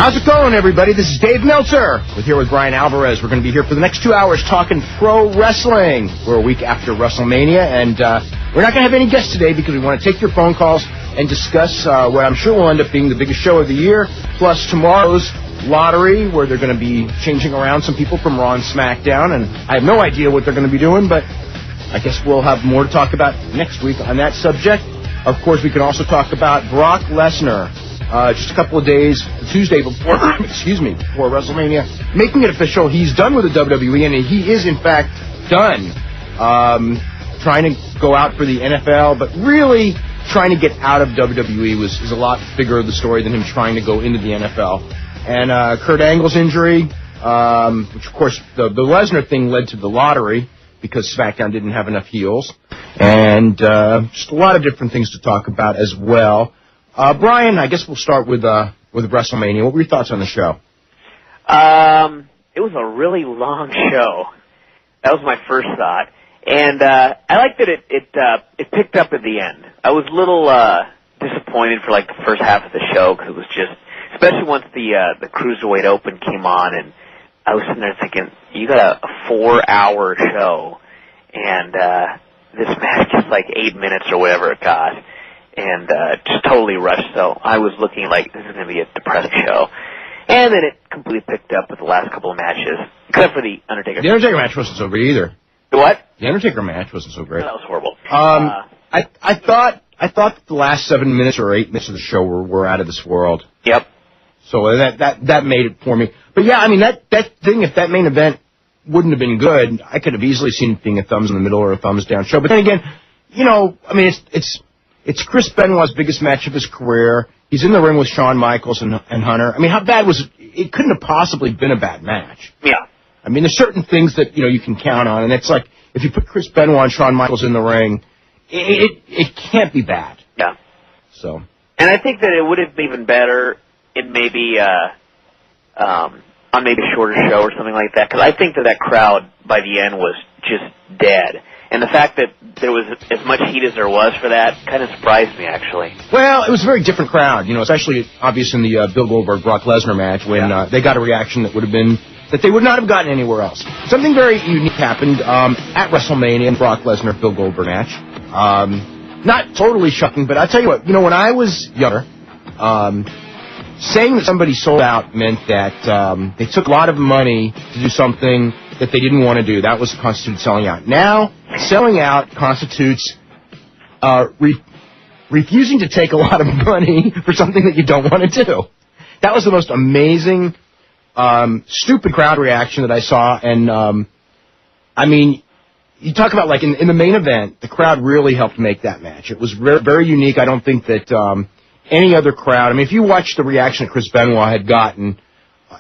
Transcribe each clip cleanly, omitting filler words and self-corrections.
How's it going, everybody? This is Dave Meltzer. We're here with Bryan Alvarez. We're going to be here for the next 2 hours talking pro wrestling. We're a week after WrestleMania, and we're not going to have any guests today because we want to take your phone calls and discuss what I'm sure will end up being the biggest show of the year, plus tomorrow's lottery, where they're going to be changing around some people from Raw and SmackDown, and I have no idea what they're going to be doing, but I guess we'll have more to talk about next week on that subject. Of course, we can also talk about Brock Lesnar. Just a couple of days, Tuesday before, before WrestleMania, making it official. He's done with the WWE, and he is, in fact, done. Trying to go out for the NFL, but really trying to get out of WWE is a lot bigger of the story than him trying to go into the NFL. And Kurt Angle's injury, which, of course, the Lesnar thing led to the lottery because SmackDown didn't have enough heels. And just a lot of different things to talk about as well. Bryan, I guess we'll start with WrestleMania. What were your thoughts on the show? It was a really long show. That was my first thought, and I liked that it picked up at the end. I was a little disappointed for like the first half of the show because it was just, especially once the Cruiserweight Open came on, and I was sitting there thinking, you got a 4-hour show, and this match is like 8 minutes or whatever it got. And just totally rushed, so I was looking like this is going to be a depressing show. And then it completely picked up with the last couple of matches, except for the Undertaker. The Undertaker match wasn't so great either. The what? The Undertaker match wasn't so great. That was horrible. I thought that the last 7 minutes or 8 minutes of the show were out of this world. Yep. So that made it for me. But yeah, I mean that thing, if that main event wouldn't have been good, I could have easily seen it being a thumbs in the middle or a thumbs down show. But then again, you know, I mean it's Chris Benoit's biggest match of his career. He's in the ring with Shawn Michaels and Hunter. I mean, how bad was it? It couldn't have possibly been a bad match. Yeah. I mean, there's certain things that, you know, you can count on, and it's like, if you put Chris Benoit and Shawn Michaels in the ring, it can't be bad. Yeah. So. And I think that it would have been even better in maybe, on maybe a shorter show or something like that, because I think that crowd by the end was just dead. And the fact that there was as much heat as there was for that kind of surprised me, actually. Well, it was a very different crowd, you know, especially obvious in the Bill Goldberg-Brock Lesnar match when they got a reaction that would have been, that they would not have gotten anywhere else. Something very unique happened at WrestleMania in Brock Lesnar-Bill Goldberg match. Not totally shocking, but I'll tell you what, you know, when I was younger, saying that somebody sold out meant that they took a lot of money to do something that they didn't want to do. That was constituted selling out. Now, selling out constitutes refusing to take a lot of money for something that you don't want to do. That was the most amazing, stupid crowd reaction that I saw. And, I mean, you talk about, like, in the main event, the crowd really helped make that match. It was very, very unique. I don't think that any other crowd, I mean, if you watch the reaction that Chris Benoit had gotten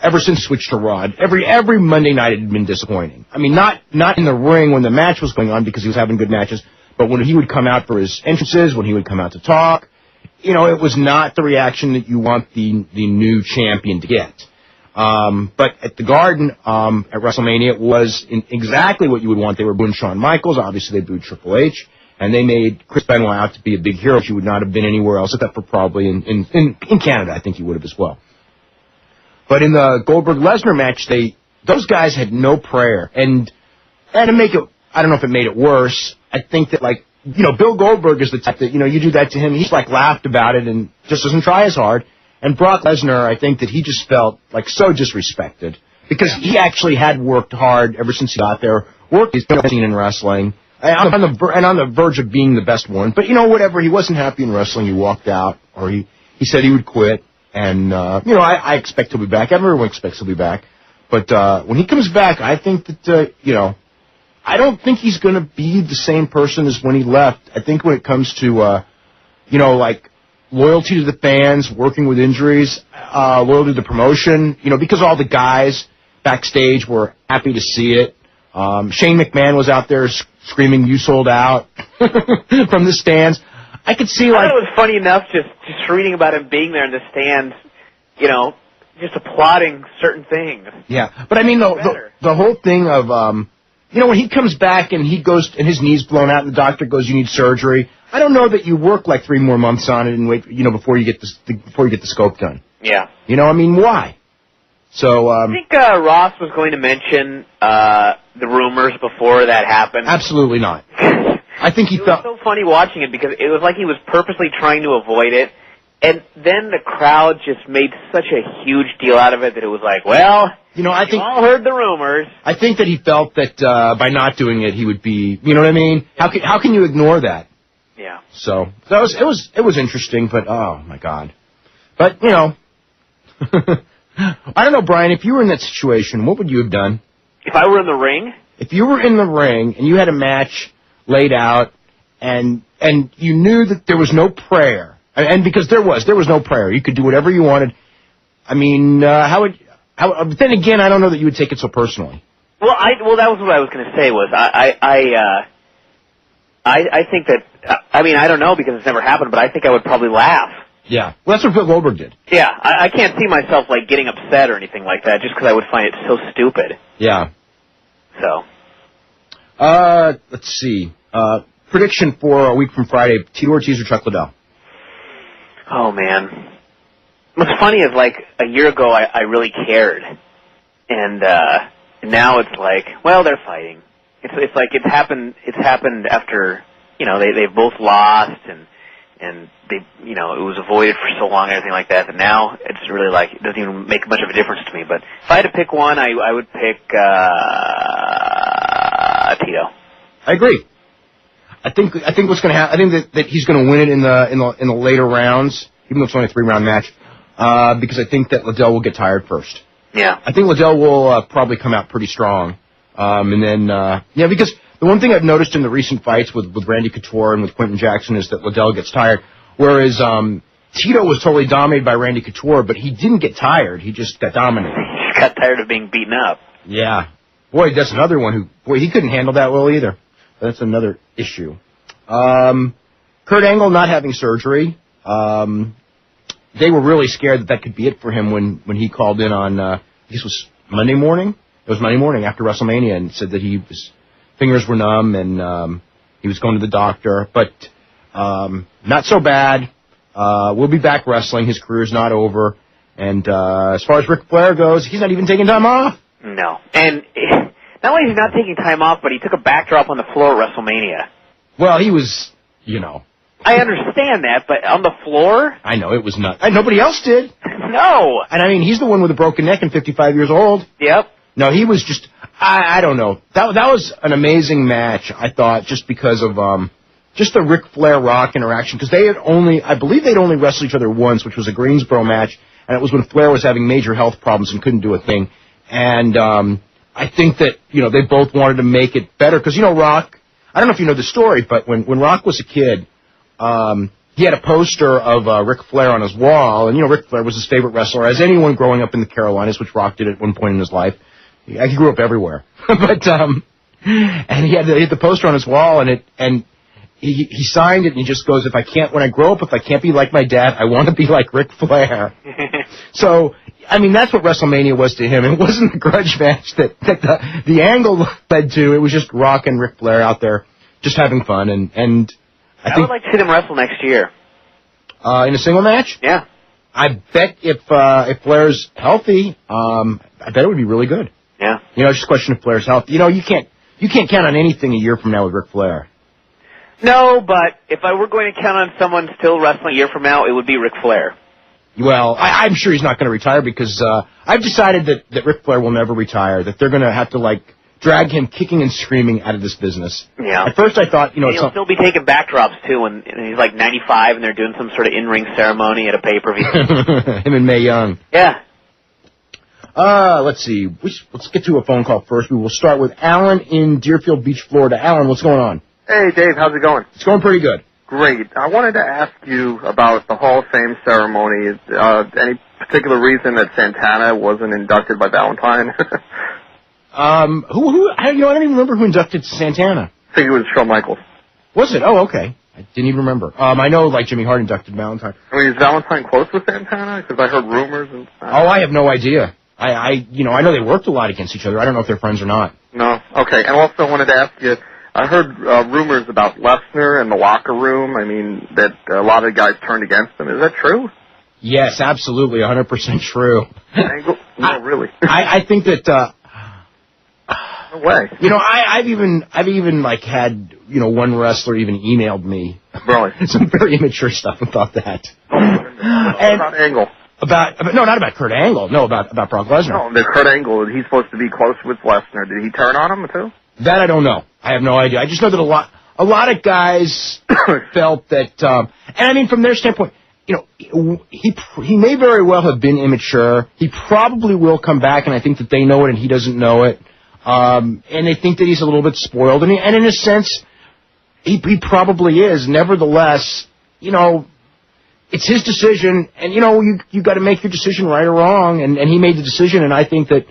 ever since switched to Raw, every Monday night it had been disappointing. I mean, not in the ring when the match was going on because he was having good matches, but when he would come out for his entrances, when he would come out to talk, you know, it was not the reaction that you want the new champion to get. But at the Garden, at WrestleMania, it was exactly what you would want. They were booing Shawn Michaels, obviously they booed Triple H, and they made Chris Benoit out to be a big hero, which he would not have been anywhere else, except for probably in Canada, I think he would have as well. But in the Goldberg-Lesnar match, those guys had no prayer. And to make it, I don't know if it made it worse, I think that, like, you know, Bill Goldberg is the type that, you know, you do that to him, he's, like, laughed about it and just doesn't try as hard. And Brock Lesnar, I think that he just felt, like, so disrespected. Because he actually had worked hard ever since he got there, worked he's been seen in wrestling, and on the verge of being the best one. But, you know, whatever, he wasn't happy in wrestling, he walked out, or he said he would quit. And, you know, I expect he'll be back. Everyone expects he'll be back. But when he comes back, I think that, you know, I don't think he's going to be the same person as when he left. I think when it comes to, you know, like, loyalty to the fans, working with injuries, loyalty to the promotion, you know, because all the guys backstage were happy to see it. Shane McMahon was out there screaming, "You sold out," from the stands. I could see, like... I thought it was funny enough just reading about him being there in the stands, you know, just applauding certain things. Yeah, but I mean, the whole thing of, when he comes back and he goes and his knee's blown out and the doctor goes, you need surgery, I don't know that you work like 3 more months on it and wait, before you get the scope done. Yeah. Why? So, I think Ross was going to mention the rumors before that happened. Absolutely not. I think he felt... It was so funny watching it because it was like he was purposely trying to avoid it, and then the crowd just made such a huge deal out of it that it was like, well, I think... you all heard the rumors. I think that he felt that by not doing it, he would be... You know what I mean? How can you ignore that? Yeah. So, it was interesting, but, oh, my God. But, I don't know, Brian, if you were in that situation, what would you have done? If I were in the ring? If you were in the ring and you had a match laid out and you knew that there was no prayer, and because there was no prayer, you could do whatever you wanted. I mean, then again, I don't know that you would take it so personally. Well, that was what I was going to say was I think that, I mean, I don't know because it's never happened, but I think I would probably laugh. Yeah. Well, that's what Bill Goldberg did. Yeah. I can't see myself, like, getting upset or anything like that just because I would find it so stupid. Yeah. So. Let's see. Prediction for a week from Friday, Tito Ortiz or Chuck Liddell? Oh, man. What's funny is, like, a year ago I really cared. And now it's like, well, they're fighting. It's like it's happened after, they've both lost and they, it was avoided for so long and everything like that now it's really like, it doesn't even make much of a difference to me. But if I had to pick one, I would pick Tito. I agree. I think what's going to happen, I think that he's going to win it in the later rounds, even though it's only a 3-round match, because I think that Liddell will get tired first. Yeah. I think Liddell will probably come out pretty strong. And then, because the one thing I've noticed in the recent fights with Randy Couture and with Quentin Jackson is that Liddell gets tired, whereas Tito was totally dominated by Randy Couture, but he didn't get tired. He just got dominated. He just got tired of being beaten up. Yeah. Boy, that's another one he couldn't handle that well either. That's another issue. Kurt Angle not having surgery. They were really scared that could be it for him when he called in on, I guess it was Monday morning. It was Monday morning after WrestleMania and said that his fingers were numb and he was going to the doctor. But not so bad. We'll be back wrestling. His career's not over. And as far as Ric Flair goes, he's not even taking time off. No. And not only is he not taking time off, but he took a backdrop on the floor at WrestleMania. Well, he was, I understand that, but on the floor? I know, it was nuts. Nobody else did. No. And I mean, he's the one with a broken neck and 55 years old. Yep. No, he was just, I don't know. That was an amazing match, I thought, just because of just the Ric Flair-Rock interaction, because I believe they'd only wrestled each other once, which was a Greensboro match, and it was when Flair was having major health problems and couldn't do a thing. And I think that, they both wanted to make it better, because, Rock, I don't know if you know the story, but when Rock was a kid, he had a poster of Ric Flair on his wall, and, Ric Flair was his favorite wrestler, as anyone growing up in the Carolinas, which Rock did at one point in his life. He grew up everywhere. But, and he had the poster on his wall, and he signed it, and he just goes, when I grow up, if I can't be like my dad, I want to be like Ric Flair. So, I mean, that's what WrestleMania was to him. It wasn't a grudge match that the angle led to. It was just Rock and Ric Flair out there just having fun, and I think, would like to see them wrestle next year. In a single match? Yeah. I bet if Flair's healthy, I bet it would be really good. Yeah. It's just a question of Flair's health. You can't count on anything a year from now with Ric Flair. No, but if I were going to count on someone still wrestling a year from now, it would be Ric Flair. Well, I'm sure he's not going to retire because I've decided that Ric Flair will never retire, that they're going to have to, drag him kicking and screaming out of this business. Yeah. At first I thought, he'll still be taking backdrops, too, and he's 95 and they're doing some sort of in-ring ceremony at a pay-per-view. Him and Mae Young. Yeah. Let's see. Let's get to a phone call first. We will start with Alan in Deerfield Beach, Florida. Alan, what's going on? Hey, Dave, how's it going? It's going pretty good. Great. I wanted to ask you about the Hall of Fame ceremony. Any particular reason that Santana wasn't inducted by Valentine? I don't even remember who inducted Santana. I think it was Shawn Michaels. Was it? Oh, okay. I didn't even remember. I know, Jimmy Hart inducted Valentine. I mean, is Valentine close with Santana? Because I heard rumors and stuff. Oh, I have no idea. I know they worked a lot against each other. I don't know if they're friends or not. No. Okay. And also wanted to ask you, I heard rumors about Lesnar in the locker room. I mean, that a lot of guys turned against him. Is that true? Yes, absolutely, 100% true. No, really. I think that. No way. I've even like had one wrestler even emailed me Really? some very immature stuff about that. About Angle. No, not about Kurt Angle. No, about Brock Lesnar. No, the Kurt Angle. He's supposed to be close with Lesnar. Did he turn on him too? That I don't know. I have no idea. I just know that a lot of guys felt that, and I mean from their standpoint, he may very well have been immature. He probably will come back, and I think that they know it and he doesn't know it. And they think that he's a little bit spoiled, and in a sense, he probably is. Nevertheless, it's his decision, and you got to make your decision right or wrong, and he made the decision, and I think that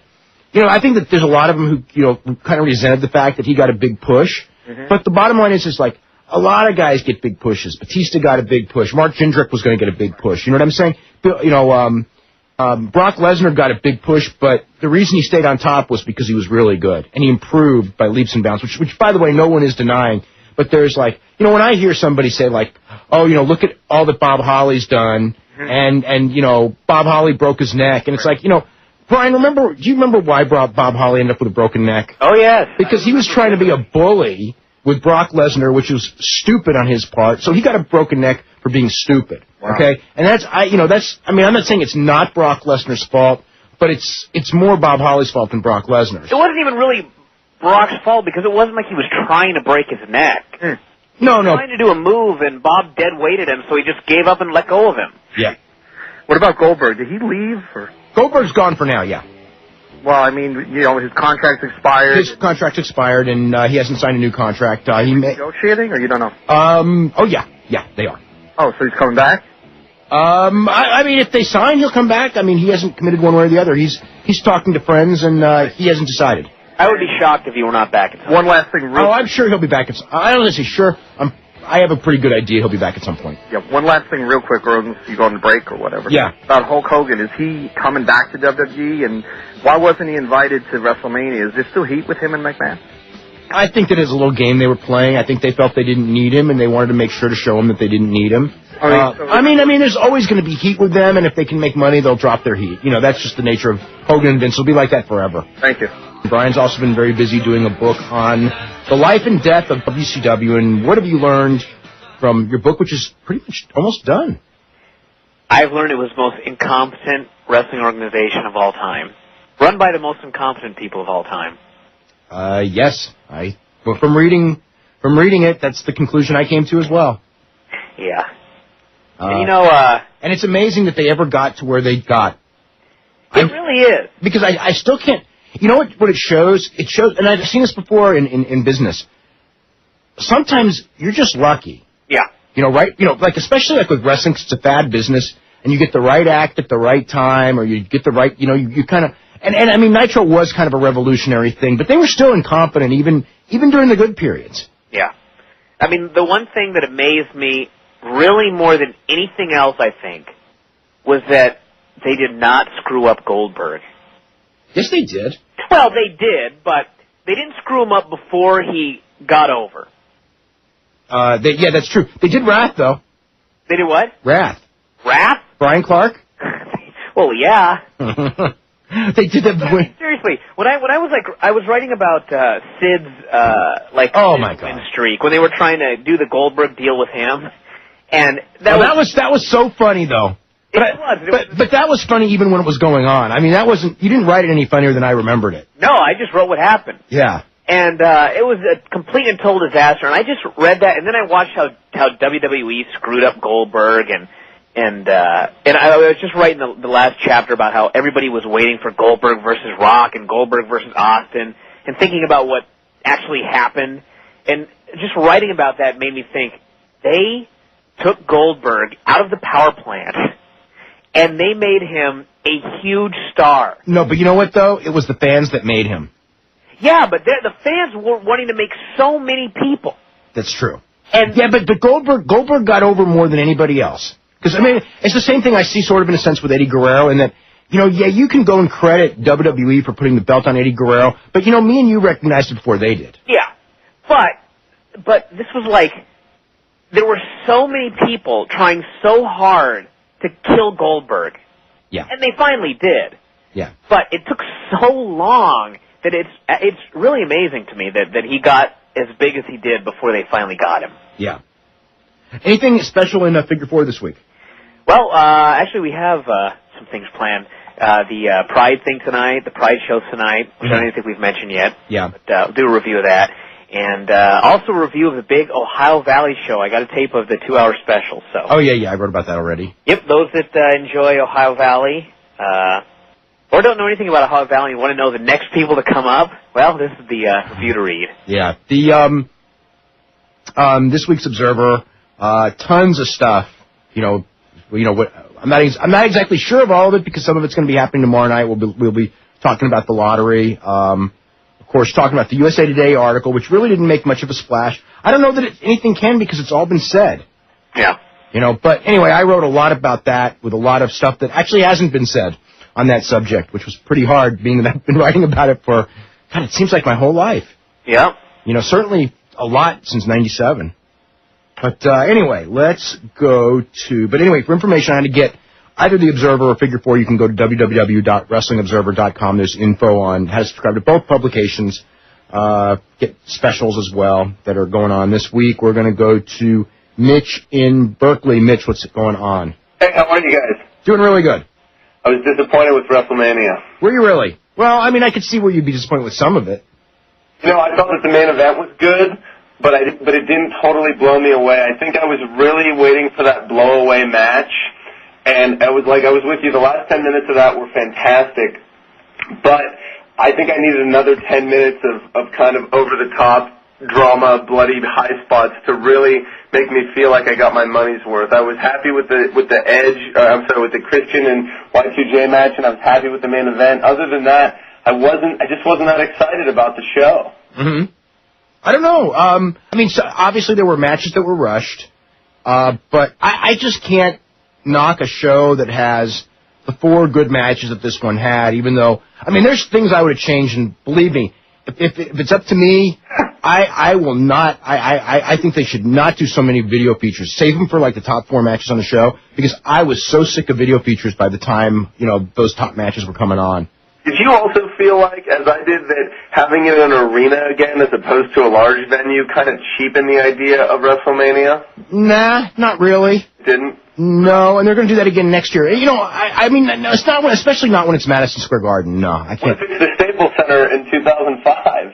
there's a lot of them who kind of resented the fact that he got a big push. Mm-hmm. But the bottom line is like a lot of guys get big pushes. Batista got a big push. Mark Jindrak was going to get a big push. You know what I'm saying? Brock Lesnar got a big push, but the reason he stayed on top was because he was really good, and he improved by leaps and bounds, which by the way, no one is denying. But there's like, when I hear somebody say like, oh, look at all that Bob Holly's done, mm-hmm. and Bob Holly broke his neck, and it's like, Brian, do you remember why Bob Holly ended up with a broken neck? Oh, yes. Because he was trying to be a bully with Brock Lesnar, which was stupid on his part, so he got a broken neck for being stupid. Wow. Okay? And I'm not saying it's not Brock Lesnar's fault, but it's more Bob Holly's fault than Brock Lesnar's. It wasn't even really Brock's fault because it wasn't like he was trying to break his neck. No. He was trying to do a move, and Bob dead weighted him, so he just gave up and let go of him. Yeah. What about Goldberg? Did he leave? Or? Goldberg's gone for now, yeah. Well, I mean, his contract's expired. His contract's expired, and he hasn't signed a new contract. He negotiating, or you don't know? Oh, yeah. Yeah, they are. Oh, so he's coming back? I mean, if they sign, he'll come back. I mean, he hasn't committed one way or the other. He's talking to friends, and he hasn't decided. I would be shocked if he were not back at some point. One last thing. I'm sure he'll be back at some point. I don't want to say sure. I have a pretty good idea he'll be back at some point. Yeah, one last thing real quick, or you go on the break or whatever. Yeah. About Hulk Hogan. Is he coming back to WWE, and why wasn't he invited to WrestleMania? Is there still heat with him and McMahon? I think that is a little game they were playing. I think they felt they didn't need him, and they wanted to make sure to show him that they didn't need him. I mean, there's always going to be heat with them, and if they can make money, they'll drop their heat. That's just the nature of Hogan and Vince. It'll be like that forever. Thank you. Brian's also been very busy doing a book on the life and death of WCW, and what have you learned from your book, which is pretty much almost done? I've learned it was the most incompetent wrestling organization of all time, run by the most incompetent people of all time. Yes, from reading it, that's the conclusion I came to as well. Yeah. And and it's amazing that they ever got to where they got. It really is. Because I still can't. You know what it shows? It shows, and I've seen this before in business. Sometimes you're just lucky. Yeah. Right? Like especially like with wrestling, 'cause it's a fad business, and you get the right act at the right time, or you get the right, you kind of. And I mean, Nitro was kind of a revolutionary thing, but they were still incompetent even during the good periods. Yeah. I mean, the one thing that amazed me really more than anything else, I think, was that they did not screw up Goldberg. Yes, they did. Well, they did, but they didn't screw him up before he got over. Yeah, that's true. They did Wrath, though. They did what? Wrath. Wrath? Brian Clark? Well, yeah. They did that. Seriously, when I was writing about Sid's win streak when they were trying to do the Goldberg deal with him, and that was so funny though. But that was funny even when it was going on. I mean, you didn't write it any funnier than I remembered it. No, I just wrote what happened. Yeah. And it was a complete and total disaster. And I just read that, and then I watched how WWE screwed up Goldberg, and I was just writing the last chapter about how everybody was waiting for Goldberg versus Rock and Goldberg versus Austin, and thinking about what actually happened. And just writing about that made me think, they took Goldberg out of the power plant, and they made him a huge star. No, but you know what, though? It was the fans that made him. Yeah, but the fans were wanting to make so many people. That's true. And yeah, but Goldberg got over more than anybody else. Because, I mean, it's the same thing I see sort of in a sense with Eddie Guerrero, in that yeah, you can go and credit WWE for putting the belt on Eddie Guerrero, but, me and you recognized it before they did. Yeah. But this was like, there were so many people trying so hard to kill Goldberg. Yeah. And they finally did. Yeah. But it took so long that it's really amazing to me that he got as big as he did before they finally got him. Yeah. Anything special in Figure 4 this week? Well, actually we have some things planned. The Pride thing tonight, the Pride show tonight, which I don't even think we've mentioned yet. Yeah. But we'll do a review of that. And also a review of the big Ohio Valley show. I got a tape of the 2-hour special. So. Oh, yeah, I wrote about that already. Yep, those that enjoy Ohio Valley, or don't know anything about Ohio Valley and want to know the next people to come up, well, this is the review to read. Yeah. This week's Observer, tons of stuff. What I'm not exactly sure of all of it because some of it's going to be happening tomorrow night. We'll be talking about the lottery. Of course, talking about the USA Today article, which really didn't make much of a splash. I don't know that anything can because it's all been said. Yeah. But anyway, I wrote a lot about that with a lot of stuff that actually hasn't been said on that subject, which was pretty hard, being that I've been writing about it for, God, it seems like my whole life. Yeah. Certainly a lot since '97. But anyway, let's go to... But anyway, for information on how to get either the Observer or Figure 4, you can go to www.wrestlingobserver.com. There's info on how to subscribe to both publications. Get specials as well that are going on this week. We're going to go to Mitch in Berkeley. Mitch, what's going on? Hey, how are you guys? Doing really good. I was disappointed with Wrestlemania. Were you really? Well, I mean, I could see where you'd be disappointed with some of it. I felt that the main event was good, but it didn't totally blow me away. I think I was really waiting for that blow-away match, and I was with you. The last 10 minutes of that were fantastic, but I think I needed another 10 minutes of kind of over-the-top drama, bloody high spots to really make me feel like I got my money's worth. I was happy with the with the Christian and Y2J match, and I was happy with the main event. Other than that, I just wasn't that excited about the show. Mm-hmm. I don't know. I mean, so obviously there were matches that were rushed, but I just can't knock a show that has the 4 good matches that this one had, even though, I mean, there's things I would have changed, and believe me, if it's up to me, I will not, I think they should not do so many video features. Save them for, like, the top 4 matches on the show, because I was so sick of video features by the time, those top matches were coming on. Did you also feel like, as I did, that having it in an arena again as opposed to a large venue kind of cheapened the idea of WrestleMania? Nah, not really. Didn't? No, and they're going to do that again next year. I mean, no, it's not, especially not when it's Madison Square Garden. No, I can't. What if it's the Staples Center in 2005?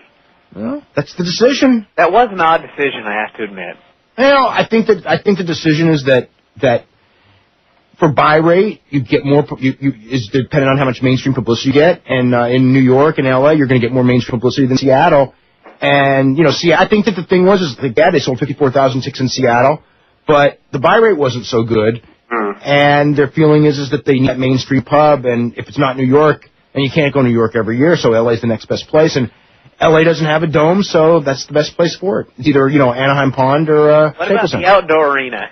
Well, that's the decision. That was an odd decision, I have to admit. I think the decision is that for buy rate, you get more. Is dependent on how much mainstream publicity you get, and in New York and LA, you're going to get more mainstream publicity than Seattle. And I think that the thing was they sold 54,000 tickets in Seattle, but the buy rate wasn't so good. And their feeling is that they need that mainstream pub, and if it's not New York, and you can't go to New York every year, so LA's the next best place, and LA doesn't have a dome, so that's the best place for it. It's either Anaheim Pond or what about the outdoor arena?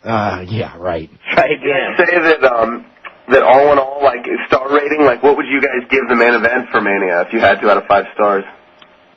Yeah, right. Try again. Say that all in all, like star rating, like what would you guys give the main event for Mania if you had to out of 5 stars?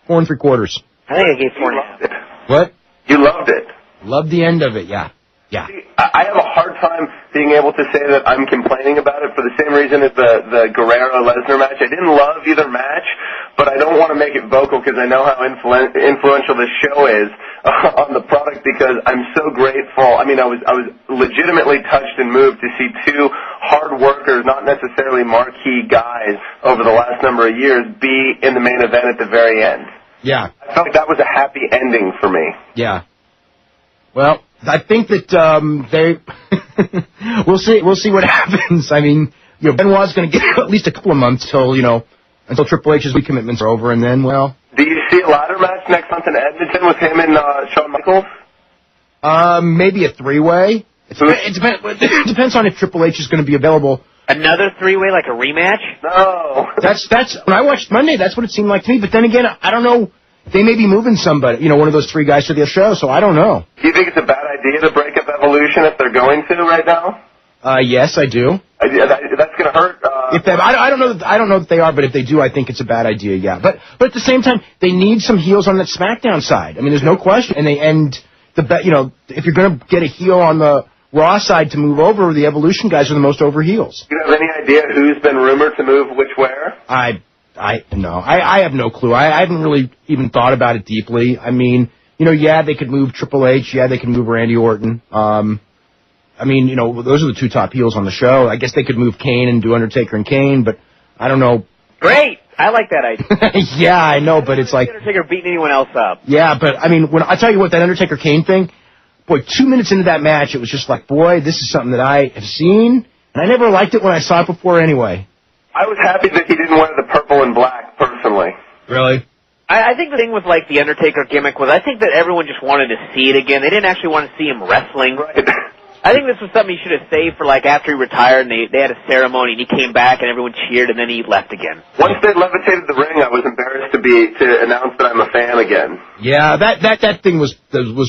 4 3/4. I think I gave 4.5. What? You loved it. Loved the end of it. Yeah. Yeah. I have a hard time being able to say that I'm complaining about it for the same reason as the Guerrero-Lesnar match. I didn't love either match, but I don't want to make it vocal because I know how influential this show is on the product because I'm so grateful. I mean, I was legitimately touched and moved to see 2 hard workers, not necessarily marquee guys, over the last number of years be in the main event at the very end. Yeah. I felt like that was a happy ending for me. Yeah. Well, I think that we'll see what happens. I mean, Benoit's going to get at least a couple of months until Triple H's recommitments are over, and then, well. Do you see a ladder match next month in Edmonton with him and Shawn Michaels? Maybe a 3-way. It depends on if Triple H is going to be available. Another 3-way, like a rematch? No. That's when I watched Monday. That's what it seemed like to me. But then again, I don't know. They may be moving somebody, one of those 3 guys to the show, so I don't know. Do you think it's a bad idea to break up Evolution if they're going to right now? Yes, I do. That's going to hurt. I don't know that they are, but if they do, I think it's a bad idea. Yeah, but at the same time, they need some heels on that SmackDown side. I mean, there's no question. And if you're going to get a heel on the Raw side to move over, the Evolution guys are the most over heels. Do you have any idea who's been rumored to move which where? I have no clue. I haven't really even thought about it deeply. I mean, yeah, they could move Triple H. Yeah, they could move Randy Orton. I mean, those are the two top heels on the show. I guess they could move Kane and do Undertaker and Kane, but I don't know. Great. I like that idea. Yeah, I know, but it's like Undertaker beating anyone else up. Yeah, but I mean, when I tell you what, that Undertaker Kane thing, boy, 2 minutes into that match, it was just like, boy, this is something that I have seen, and I never liked it when I saw it before anyway. I was happy that he didn't wear the purple and black, personally. Really? I think the thing with, like, the Undertaker gimmick was I think that everyone just wanted to see it again. They didn't actually want to see him wrestling. Right. I think this was something he should have saved for, like, after he retired, and they had a ceremony, and he came back, and everyone cheered, and then he left again. Once they levitated the ring, I was embarrassed to announce that I'm a fan again. Yeah, that thing was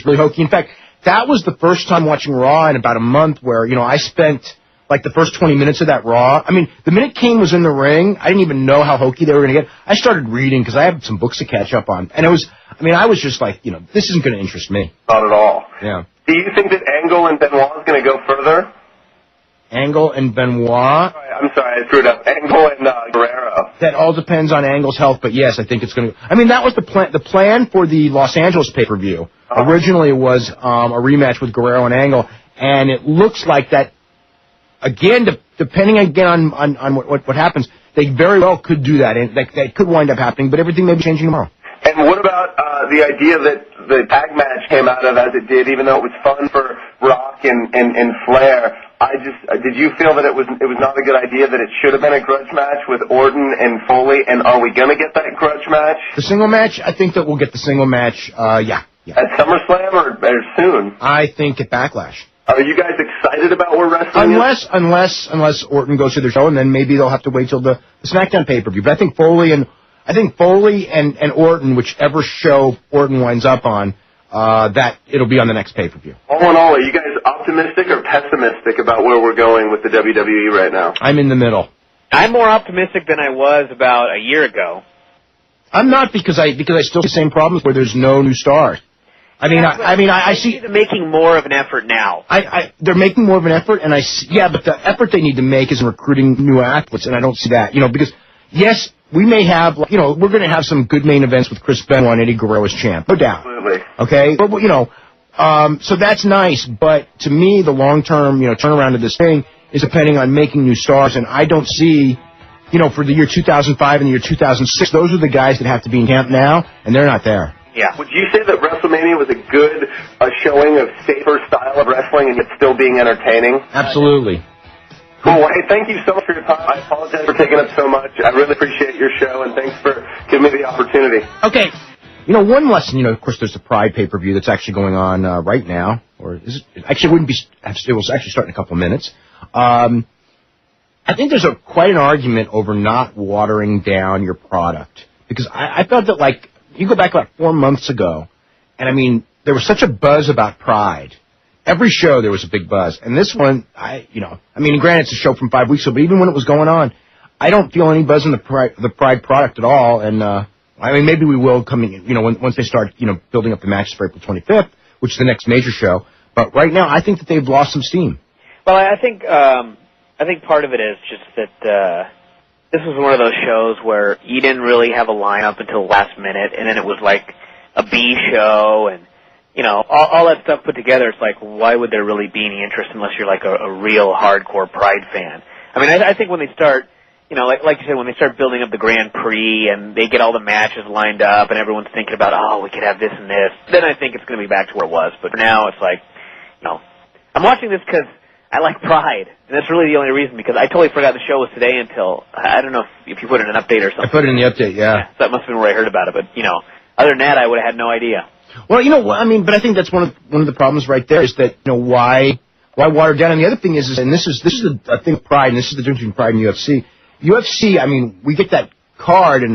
really hokey. In fact, that was the first time watching Raw in about a month where, I spent, like, the first 20 minutes of that Raw. I mean, the minute Kane was in the ring, I didn't even know how hokey they were going to get. I started reading, because I had some books to catch up on. And I was just like, this isn't going to interest me. Not at all. Yeah. Do you think that Angle and Benoit is going to go further? Angle and Benoit? I'm sorry, I screwed up. Angle and Guerrero. That all depends on Angle's health, but yes, I think it's going to... I mean, that was the plan. The plan for the Los Angeles pay-per-view. Originally, it was a rematch with Guerrero and Angle, and it looks like that, again, depending again on what happens, they very well could do that, and that could wind up happening, but everything may be changing tomorrow. And what about the idea that the tag match came out of as it did, even though it was fun for Rock and Flair? Did you feel that it was not a good idea, that it should have been a grudge match with Orton and Foley? And are we going to get that grudge match? The single match? I think that we'll get the single match. Yeah. At SummerSlam or soon? I think at Backlash. Are you guys excited about where wrestling is? Unless Orton goes to their show, and then maybe they'll have to wait till the SmackDown pay-per-view. But I think Foley and Orton, whichever show Orton winds up on, that it'll be on the next pay-per-view. All in all, are you guys optimistic or pessimistic about where we're going with the WWE right now? I'm in the middle. I'm more optimistic than I was about a year ago. I'm not, because I still see the same problems where there's no new stars. I see them making more of an effort now. They're making more of an effort, and but the effort they need to make is in recruiting new athletes, and I don't see that, because yes, we may have, we're going to have some good main events with Chris Benoit and Eddie Guerrero as champ, no doubt. Absolutely. Okay, but so that's nice, but to me, the long-term, turnaround of this thing is depending on making new stars, and I don't see, for the year 2005 and the year 2006, those are the guys that have to be in camp now, and they're not there. Yeah. Would you say that Wrestlemania was a good showing of safer style of wrestling and yet still being entertaining? Absolutely. Cool. Well, hey, thank you so much for your time. I apologize for taking up so much. I really appreciate your show, and thanks for giving me the opportunity. Okay. One lesson, of course, there's the Pride pay-per-view that's actually going on right now. Or is it? Actually, it wouldn't be. It will actually start in a couple of minutes. I think there's quite an argument over not watering down your product. Because I felt that, like, you go back about 4 months ago, and, there was such a buzz about Pride. Every show there was a big buzz. And this one, granted it's a show from 5 weeks ago, but even when it was going on, I don't feel any buzz in the Pride product at all. And, maybe we will coming, once they start, building up the matches for April 25th, which is the next major show. But right now, I think that they've lost some steam. Well, I think part of it is just that, this was one of those shows where you didn't really have a lineup until the last minute, and then it was like a B show, and, all that stuff put together. It's like, why would there really be any interest unless you're like a real hardcore Pride fan? I think when they start, like you said, when they start building up the Grand Prix and they get all the matches lined up and everyone's thinking about, we could have this and this, then I think it's going to be back to where it was. But for now, it's like, I'm watching this because I like Pride, and that's really the only reason, because I totally forgot the show was today until, I don't know if you put in an update or something. I put it in the update, yeah. So that must have been where I heard about it, but, other than that, I would have had no idea. Well, but I think that's one of the problems right there is that, why water down? And the other thing is and this is the thing of Pride, and this is the difference between Pride and UFC. UFC, we get that card, and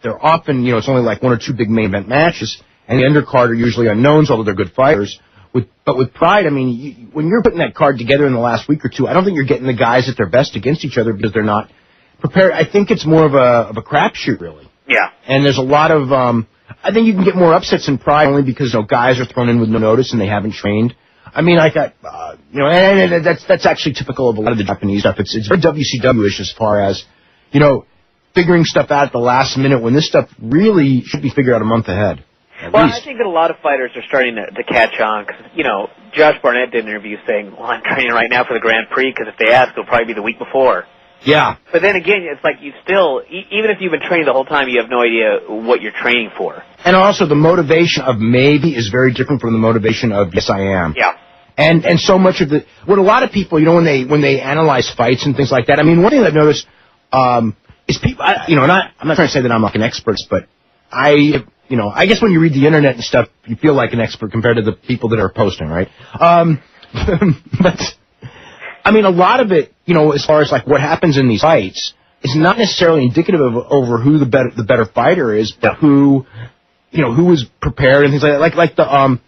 they're often, it's only like one or two big main event matches, and the undercard are usually unknowns, although they're good fighters. But with Pride, I mean, when you're putting that card together in the last week or two, I don't think you're getting the guys at their best against each other because they're not prepared. I think it's more of a crapshoot, really. Yeah. And there's a lot of, I think you can get more upsets in Pride only because, guys are thrown in with no notice and they haven't trained. I mean, and that's actually typical of a lot of the Japanese stuff. It's very WCW-ish as far as, figuring stuff out at the last minute when this stuff really should be figured out a month ahead. Well, I think that a lot of fighters are starting to catch on because, Josh Barnett did an interview saying, well, I'm training right now for the Grand Prix because if they ask, it'll probably be the week before. Yeah. But then again, it's like you still, even if you've been training the whole time, you have no idea what you're training for. And also the motivation of maybe is very different from the motivation of yes, I am. Yeah. And so much of what a lot of people, when they analyze fights and things like that, I mean, one thing I've noticed, is people, I'm not trying to say that I'm like an expert, but I guess when you read the internet and stuff, you feel like an expert compared to the people that are posting, right? But, I mean, a lot of it, as far as like what happens in these fights, is not necessarily indicative of over who the better fighter is, but who was prepared and things like that. Like the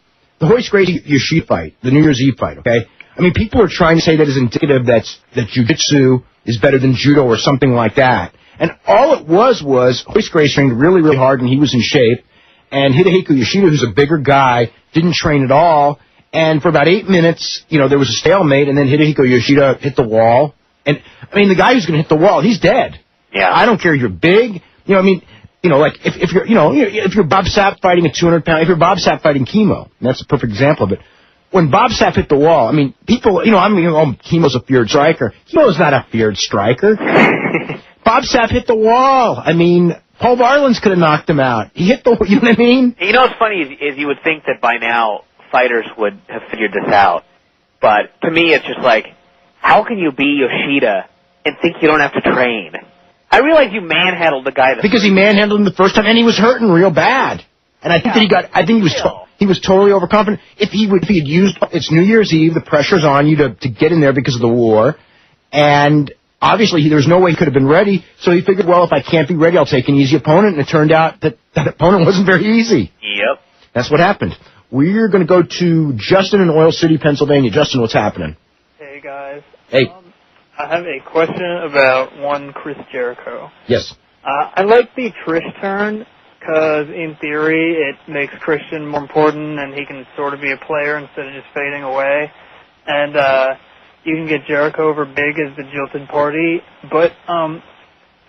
Royce Gracie Yoshida fight, the New Year's Eve fight, okay? I mean, people are trying to say that is indicative that jiu-jitsu is better than judo or something like that. And all it was Royce Gracie trained really, really hard and he was in shape. And Hidehiko Yoshida, who's a bigger guy, didn't train at all. And for about 8 minutes, there was a stalemate, and then Hidehiko Yoshida hit the wall. And, I mean, the guy who's going to hit the wall, he's dead. Yeah. I don't care if you're big. Like, if you're Bob Sapp fighting a 200-pound, if you're Bob Sapp fighting Chemo, and that's a perfect example of it. When Bob Sapp hit the wall, I mean, people, Chemo's a feared striker. Chemo's not a feared striker. Bob Sapp hit the wall. I mean, Paul Varlins could have knocked him out. He hit the, you know what I mean? What's funny is you would think that by now fighters would have figured this out. But to me, it's just like, how can you be Yoshida and think you don't have to train? I realize you manhandled the guy. Because he manhandled him the first time, and he was hurting real bad. And I think he was totally overconfident. If he had used, it's New Year's Eve, the pressure's on you to get in there because of the war, and obviously there's no way he could have been ready, so he figured, well, if I can't be ready, I'll take an easy opponent, and it turned out that opponent wasn't very easy. Yep. That's what happened. We're going to go to Justin in Oil City, Pennsylvania. Justin, what's happening? Hey, guys. Hey. I have a question about one Chris Jericho. Yes. I like the Trish turn because, in theory, it makes Christian more important and he can sort of be a player instead of just fading away. And you can get Jericho over big as the jilted party. But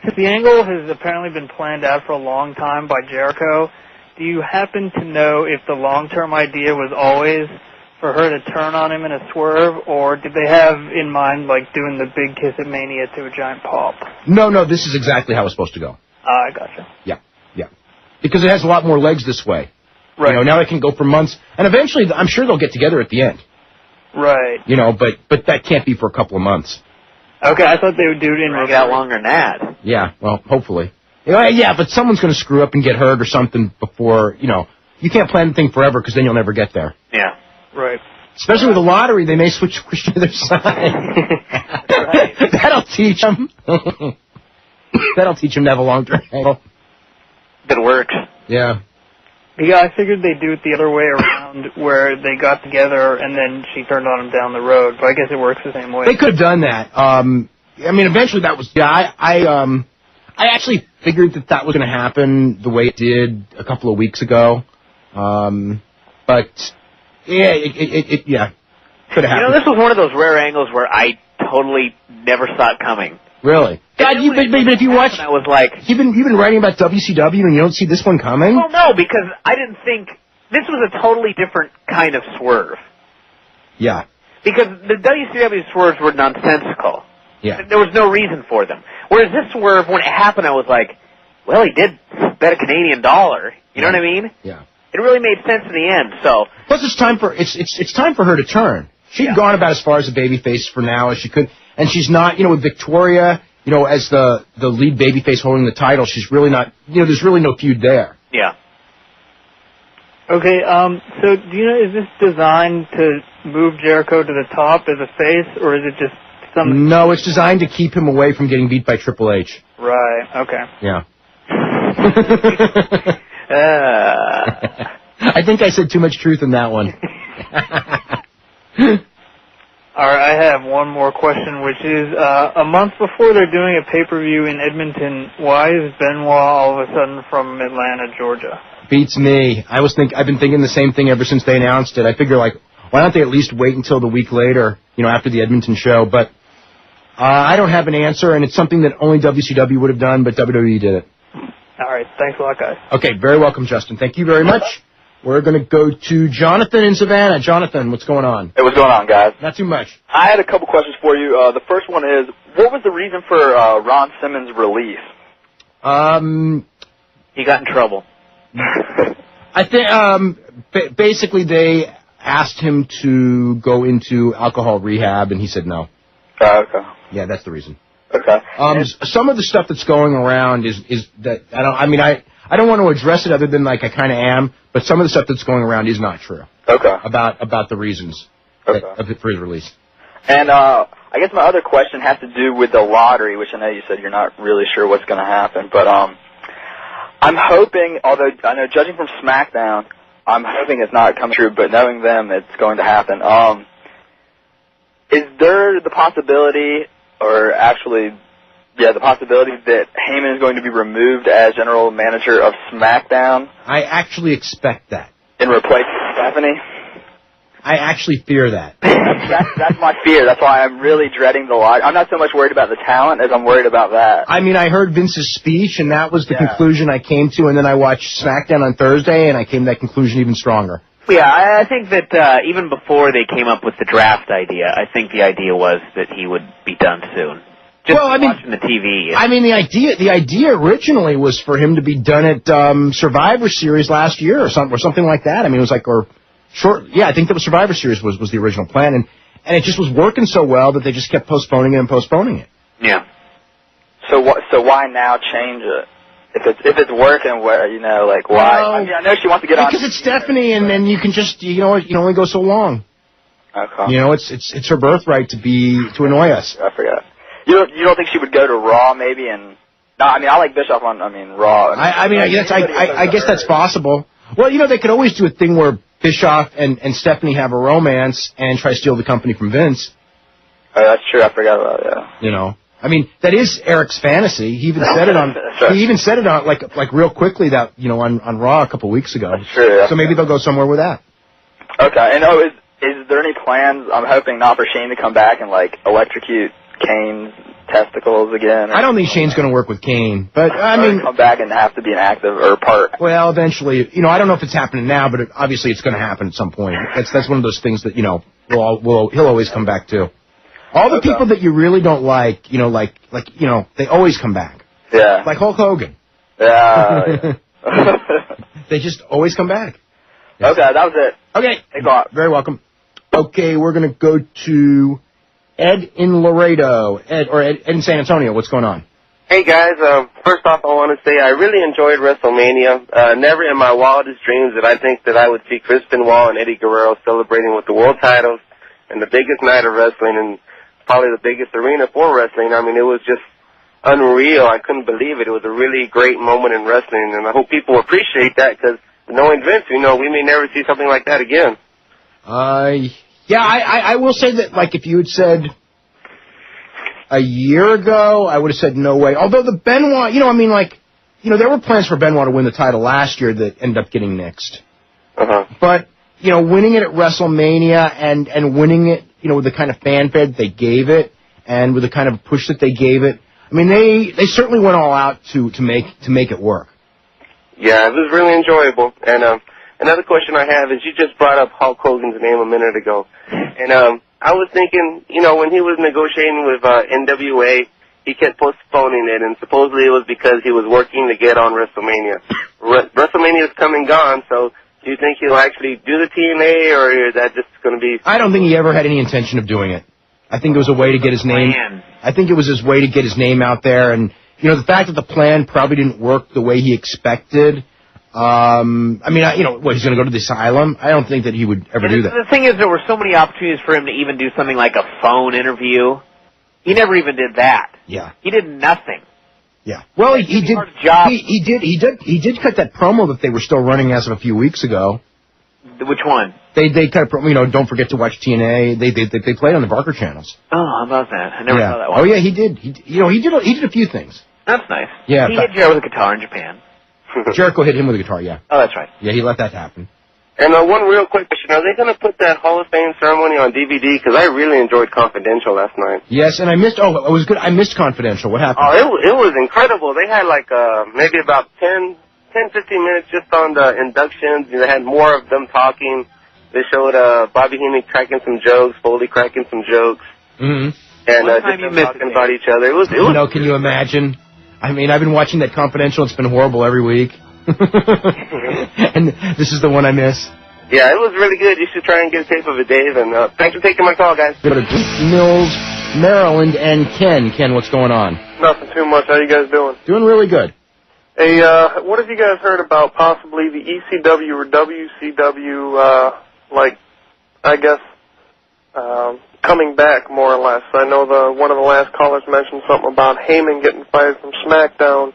since the angle has apparently been planned out for a long time by Jericho, do you happen to know if the long-term idea was always for her to turn on him in a swerve, or did they have in mind, like, doing the big kiss at Mania to a giant pop? No, this is exactly how it's supposed to go. I gotcha. Yeah. Because it has a lot more legs this way. Right. Now it can go for months, and eventually I'm sure they'll get together at the end. Right. But that can't be for a couple of months. Okay, I thought they would do it in reverse. Out longer than that. Yeah, well, hopefully. Yeah, but someone's going to screw up and get hurt or something before, you can't plan the thing forever because then you'll never get there. Yeah. Right. Especially with the lottery, they may switch Christian to their side. Right. That'll teach them. That'll teach them to have a long-term angle. That works. Yeah. Yeah, I figured they'd do it the other way around, where they got together and then she turned on him down the road. But I guess it works the same way. They could have done that. Eventually that was. Yeah, I actually figured that was going to happen the way it did a couple of weeks ago. But yeah, it could have happened. This was one of those rare angles where I totally never saw it coming. Really? God, but if you watch, I was like, you've been writing about WCW and you don't see this one coming? Well, no, because I didn't think this was a totally different kind of swerve. Yeah. Because the WCW swerves were nonsensical. Yeah. There was no reason for them. Whereas this swerve, when it happened, I was like, well, he did bet a Canadian dollar. You know what I mean? Yeah. It really made sense in the end. So plus, it's time for her to turn. She'd gone about as far as a babyface for now as she could, and she's not. With Victoria, as the lead babyface holding the title, she's really not. There's really no feud there. Yeah. Okay. So do you know, is this designed to move Jericho to the top as a face, or is it just something? No, it's designed to keep him away from getting beat by Triple H. Right. Okay. Yeah. I think I said too much truth in that one. All right, I have one more question, which is, a month before they're doing a pay-per-view in Edmonton, why is Benoit all of a sudden from Atlanta, Georgia? Beats me. I've been thinking the same thing ever since they announced it. I figure, like, why don't they at least wait until the week later, after the Edmonton show? But I don't have an answer, and it's something that only WCW would have done, but WWE did it. All right, thanks a lot, guys. Okay, very welcome, Justin. Thank you very much. We're going to go to Jonathan in Savannah. Jonathan, what's going on? Hey, what's going on, guys? Not too much. I had a couple questions for you. The first one is, what was the reason for Ron Simmons' release? He got in trouble. I think basically they asked him to go into alcohol rehab, and he said no. Okay. Yeah, that's the reason. Okay. Some of the stuff that's going around is that I don't want to address it other than like I kind of am, but some of the stuff that's going around is not true. Okay. About the reasons for his release. And I guess my other question has to do with the lottery, which I know you said you're not really sure what's going to happen, but I'm hoping, although I know judging from SmackDown, I'm hoping it's not coming true, but knowing them, it's going to happen. Is there the possibility, or actually, the possibility that Heyman is going to be removed as general manager of SmackDown? I actually expect that. In replacement of Stephanie? I actually fear that. That's my fear. That's why I'm really dreading the lottery. I'm not so much worried about the talent as I'm worried about that. I mean, I heard Vince's speech, and that was the conclusion I came to, and then I watched SmackDown on Thursday, and I came to that conclusion even stronger. Yeah, I think that even before they came up with the draft idea, I think the idea was that he would be done soon. Just watching the TV. I mean, the idea originally was for him to be done at Survivor Series last year or something like that. I mean, it was like I think that was Survivor Series was the original plan, and it just was working so well that they just kept postponing it and postponing it. Yeah. So why now change it? If it's working, why? I mean, I know she wants to get on. Because it's Stephanie, and then you can just, you only go so long. Okay. It's her birthright to annoy us. I forgot. You don't think she would go to Raw maybe and? No, I mean I like Bischoff on Raw. I guess that's possible. Well, they could always do a thing where Bischoff and Stephanie have a romance and try to steal the company from Vince. Oh, that's true. I forgot about that. I mean, that is Eric's fantasy. He even said it on. He even said it on like real quickly that on Raw a couple weeks ago. That's true. So maybe they'll go somewhere with that. Okay. And is there any plans? I'm hoping not for Shane to come back and electrocute Kane's testicles again. I don't think Shane's going to work with Kane, but I mean, come back and have to be an active or part. Well, eventually, I don't know if it's happening now, but obviously it's going to happen at some point. That's one of those things that he'll always come back to. All the people that you really don't like, they always come back. Yeah. Like Hulk Hogan. Yeah. They just always come back. Yes. Okay, that was it. Okay. Thanks a lot. Very welcome. Okay, we're going to go to Ed in Laredo. Ed in San Antonio. What's going on? Hey, guys. First off, I want to say I really enjoyed WrestleMania. Never in my wildest dreams did I think that I would see Chris Benoit and Eddie Guerrero celebrating with the world titles and the biggest night of wrestling and probably the biggest arena for wrestling. I mean, it was just unreal. I couldn't believe it. It was a really great moment in wrestling, and I hope people appreciate that because knowing Vince, we may never see something like that again. Yeah, I will say that, if you had said a year ago, I would have said no way. Although the Benoit, there were plans for Benoit to win the title last year that ended up getting nixed. Uh-huh. But, winning it at WrestleMania and winning it, with the kind of fanfare that they gave it and with the kind of push that they gave it, I mean, they certainly went all out to make it work. Yeah, it was really enjoyable. And another question I have is you just brought up Hulk Hogan's name a minute ago. And I was thinking, when he was negotiating with NWA, he kept postponing it, and supposedly it was because he was working to get on WrestleMania. WrestleMania is come and gone, so do you think he'll actually do the TNA, or is that just going to be... I don't think he ever had any intention of doing it. I think it was a way to get his name... I think it was his way to get his name out there, and, the fact that the plan probably didn't work the way he expected... he's going to go to the asylum? I don't think that he would ever do that. The thing is, there were so many opportunities for him to even do something like a phone interview. He never even did that. Yeah. He did nothing. Yeah. Well, he did. He did cut that promo that they were still running as of a few weeks ago. Which one? They kind of, don't forget to watch TNA. They played on the Barker channels. Oh, how about that? I never saw that one. Oh yeah, he did. He did a few things. That's nice. Yeah. He hit Jericho with a guitar in Japan. Jericho hit him with a guitar. Yeah. Oh, that's right. Yeah, he let that happen. And one real quick question: are they going to put that Hall of Fame ceremony on DVD? Because I really enjoyed Confidential last night. Yes, and I missed. Oh, it was good. I missed Confidential. What happened? Oh, it was incredible. They had like maybe about 10, 15 minutes just on the inductions. They had more of them talking. They showed Bobby Heenan cracking some jokes, Foley cracking some jokes, and just them talking about each other. It was. Can you imagine? I mean, I've been watching that Confidential. It's been horrible every week. And this is the one I miss. Yeah, it was really good. You should try and get a tape of it, Dave. And thanks for taking my call, guys. Go to Mills, Maryland, and Ken. Ken, what's going on? Nothing too much. How you guys doing? Doing really good. Hey, what have you guys heard about possibly the ECW or WCW, coming back more or less? I know one of the last callers mentioned something about Heyman getting fired from SmackDown.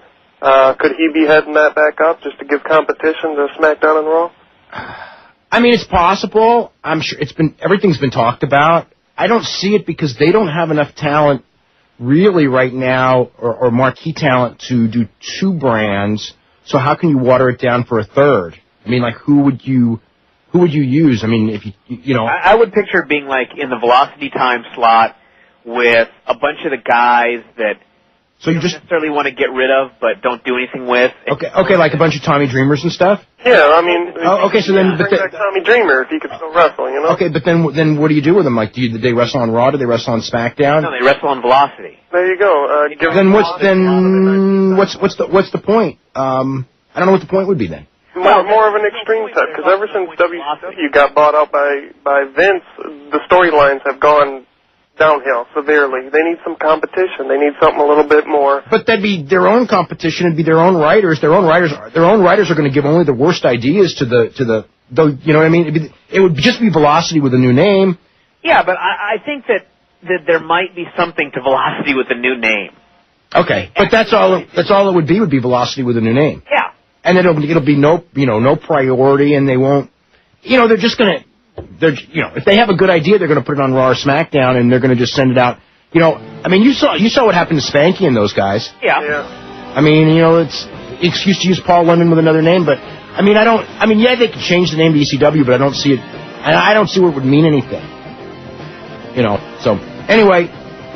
Could he be heading that back up just to give competition to SmackDown and Raw? I mean, it's possible. I'm sure everything's been talked about. I don't see it because they don't have enough talent really right now, or marquee talent to do two brands. So how can you water it down for a third? I mean, like, who would you use? I mean, if I would picture it being like in the Velocity time slot with a bunch of the guys that you don't necessarily want to get rid of, but don't do anything with. Okay, like a bunch of Tommy Dreamers and stuff. Yeah, I mean. Okay, so then bring back Tommy Dreamer if he could still wrestle, you know. Okay, but then what do you do with them? Like, do they wrestle on Raw? Do they wrestle on SmackDown? No, they wrestle on Velocity. There you go. What's the point? I don't know what the point would be then. More of an extreme type, because ever since WCW got bought out by Vince, the storylines have gone downhill severely. They need some competition. They need something a little bit more. But that'd be their own competition. It'd be their own writers. Their own writers are going to give only the worst ideas to the. You know what I mean? It would just be Velocity with a new name. Yeah, but I think that there might be something to Velocity with a new name. Okay, but that's all it would be Velocity with a new name. Yeah. And then it'll be no priority, and they won't. They're just gonna. If they have a good idea, they're going to put it on Raw or SmackDown, and they're going to just send it out. I mean, you saw what happened to Spanky and those guys. Yeah. I mean, it's an excuse to use Paul London with another name, but I mean, yeah, they could change the name to ECW, but I don't see it. I don't see where it would mean anything. So anyway,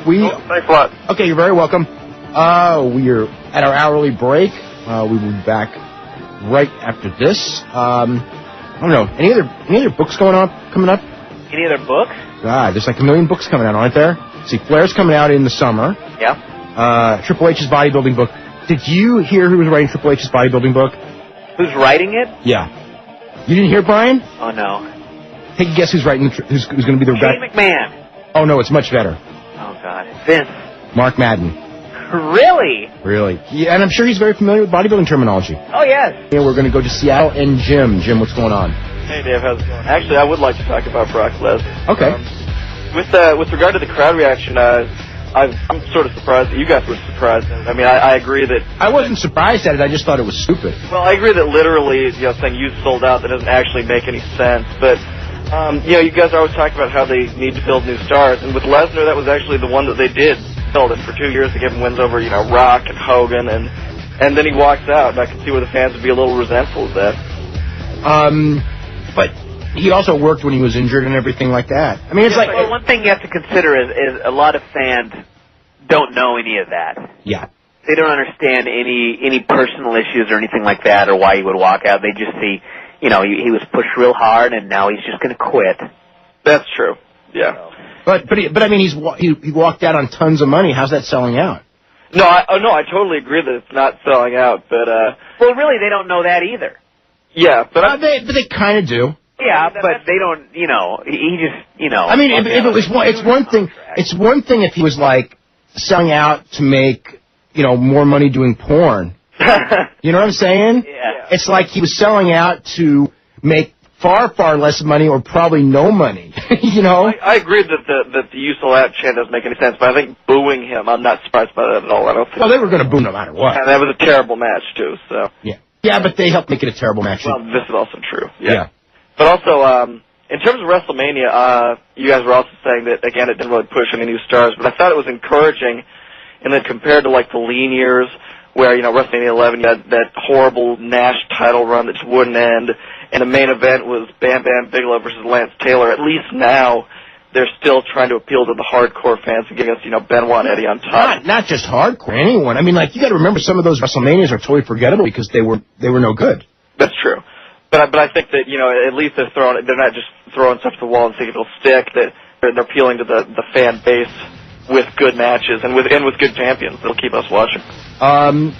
thanks a lot. Okay, you're very welcome. We are at our hourly break. We will be back right after this. I don't know. Any other books coming up? Any other books? There's like a million books coming out, aren't there? See, Flair's coming out in the summer. Yeah. Triple H's bodybuilding book. Did you hear who was writing Triple H's bodybuilding book? Who's writing it? Yeah. You didn't hear, Brian? Oh, no. Take a guess who's writing who's going to be the guy? Shane McMahon. Oh, no, it's much better. Oh, God. Vince. Mark Madden. Really? Really. Yeah, and I'm sure he's very familiar with bodybuilding terminology. Oh, yes. Yeah, we're going to go to Seattle and Jim. Jim, what's going on? Hey, Dave, how's it going? Actually, I would like to talk about Brock Lesnar. Okay. With regard to the crowd reaction, I'm sort of surprised that you guys were surprised. I mean, I agree that... I wasn't surprised at it. I just thought it was stupid. Well, I agree that literally, saying you sold out, that doesn't actually make any sense. But, you guys are always talking about how they need to build new stars. And with Lesnar, that was actually the one that they did. Held it for 2 years to give him wins over, Rock and Hogan. And then he walks out, and I can see where the fans would be a little resentful of that. But he also worked when he was injured and everything like that. I mean, it's well, one thing you have to consider is a lot of fans don't know any of that. Yeah. They don't understand any personal issues or anything like that, or why he would walk out. They just see, he was pushed real hard, and now he's just going to quit. That's true. Yeah. But I mean, he walked out on tons of money. How's that selling out? No, I totally agree that it's not selling out, but well, really, they don't know that either. Yeah, but they kind of do. Yeah, but they don't. He just. I mean, if it was it's one thing. It's one thing if he was like selling out to make more money doing porn. You know what I'm saying? Yeah. It's like he was selling out to make far less money or probably no money. I agree that the use of that chant doesn't make any sense, but I think booing him, I'm not surprised by that at all. I don't think. Well, they were going to boo no matter what. And that was a terrible match too. So. Yeah, but they helped make it a terrible match. Well, this is also true. Yeah. But also, in terms of WrestleMania, you guys were also saying that, again, it didn't really push any new stars, but I thought it was encouraging, and then compared to, like, the lean years, where, you know, WrestleMania 11, you had that horrible Nash title run that just wouldn't end, and the main event was Bam Bam Bigelow versus Lance Taylor. At least now, they're still trying to appeal to the hardcore fans and giving us, you know, Benoit and Eddie on top. Not just hardcore, anyone. I mean, like, you got to remember some of those WrestleManias are totally forgettable because they were no good. That's true. But I think that, you know, at least they're not just throwing stuff to the wall and seeing if it'll stick, that they're appealing to the fan base with good matches and with good champions. They'll keep us watching.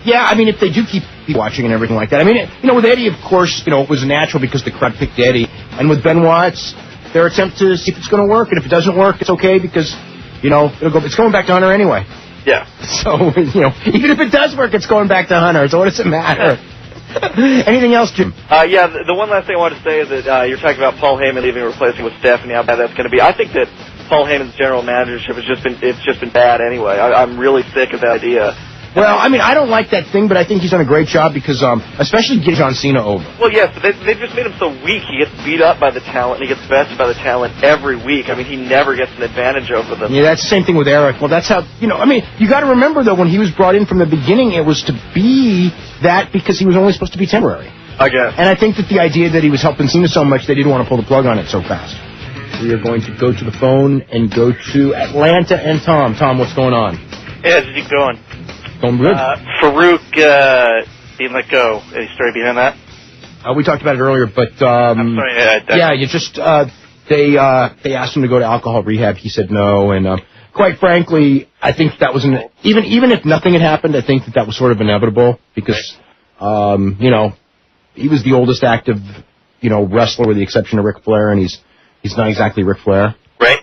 Yeah, I mean, if they do keep watching and everything like that. I mean, you know, with Eddie, of course, you know, it was natural because the crowd picked Eddie. And with Benoit, it's their attempt to see if it's going to work. And if it doesn't work, it's okay because, you know, it's going back to Hunter anyway. Yeah. So, you know, even if it does work, it's going back to Hunter. So what does it matter? Anything else, Jim? Yeah, the one last thing I wanted to say is that you're talking about Paul Heyman leaving and replacing with Stephanie, how bad that's going to be. I think that Paul Heyman's general managership has just been bad anyway. I'm really sick of that idea. Well, I mean, I don't like that thing, but I think he's done a great job because, especially getting John Cena over. Well, yes, but they've just made him so weak. He gets beat up by the talent, and he gets bested by the talent every week. I mean, he never gets an advantage over them. Yeah, that's the same thing with Eric. Well, that's how, you know, I mean, you got to remember, though, when he was brought in from the beginning, it was to be that because he was only supposed to be temporary. I guess. And I think that the idea that he was helping Cena so much, they didn't want to pull the plug on it so fast. We are going to go to the phone and go to Atlanta and Tom. Tom, what's going on? Yeah, how's it going? Going good. Farouk being let go. Any story behind that? We talked about it earlier, but I'm sorry. Yeah, you just they asked him to go to alcohol rehab. He said no, and quite frankly, I think that was even if nothing had happened, I think that was sort of inevitable because you know, he was the oldest active, you know, wrestler with the exception of Ric Flair, and he's not exactly Ric Flair. Right.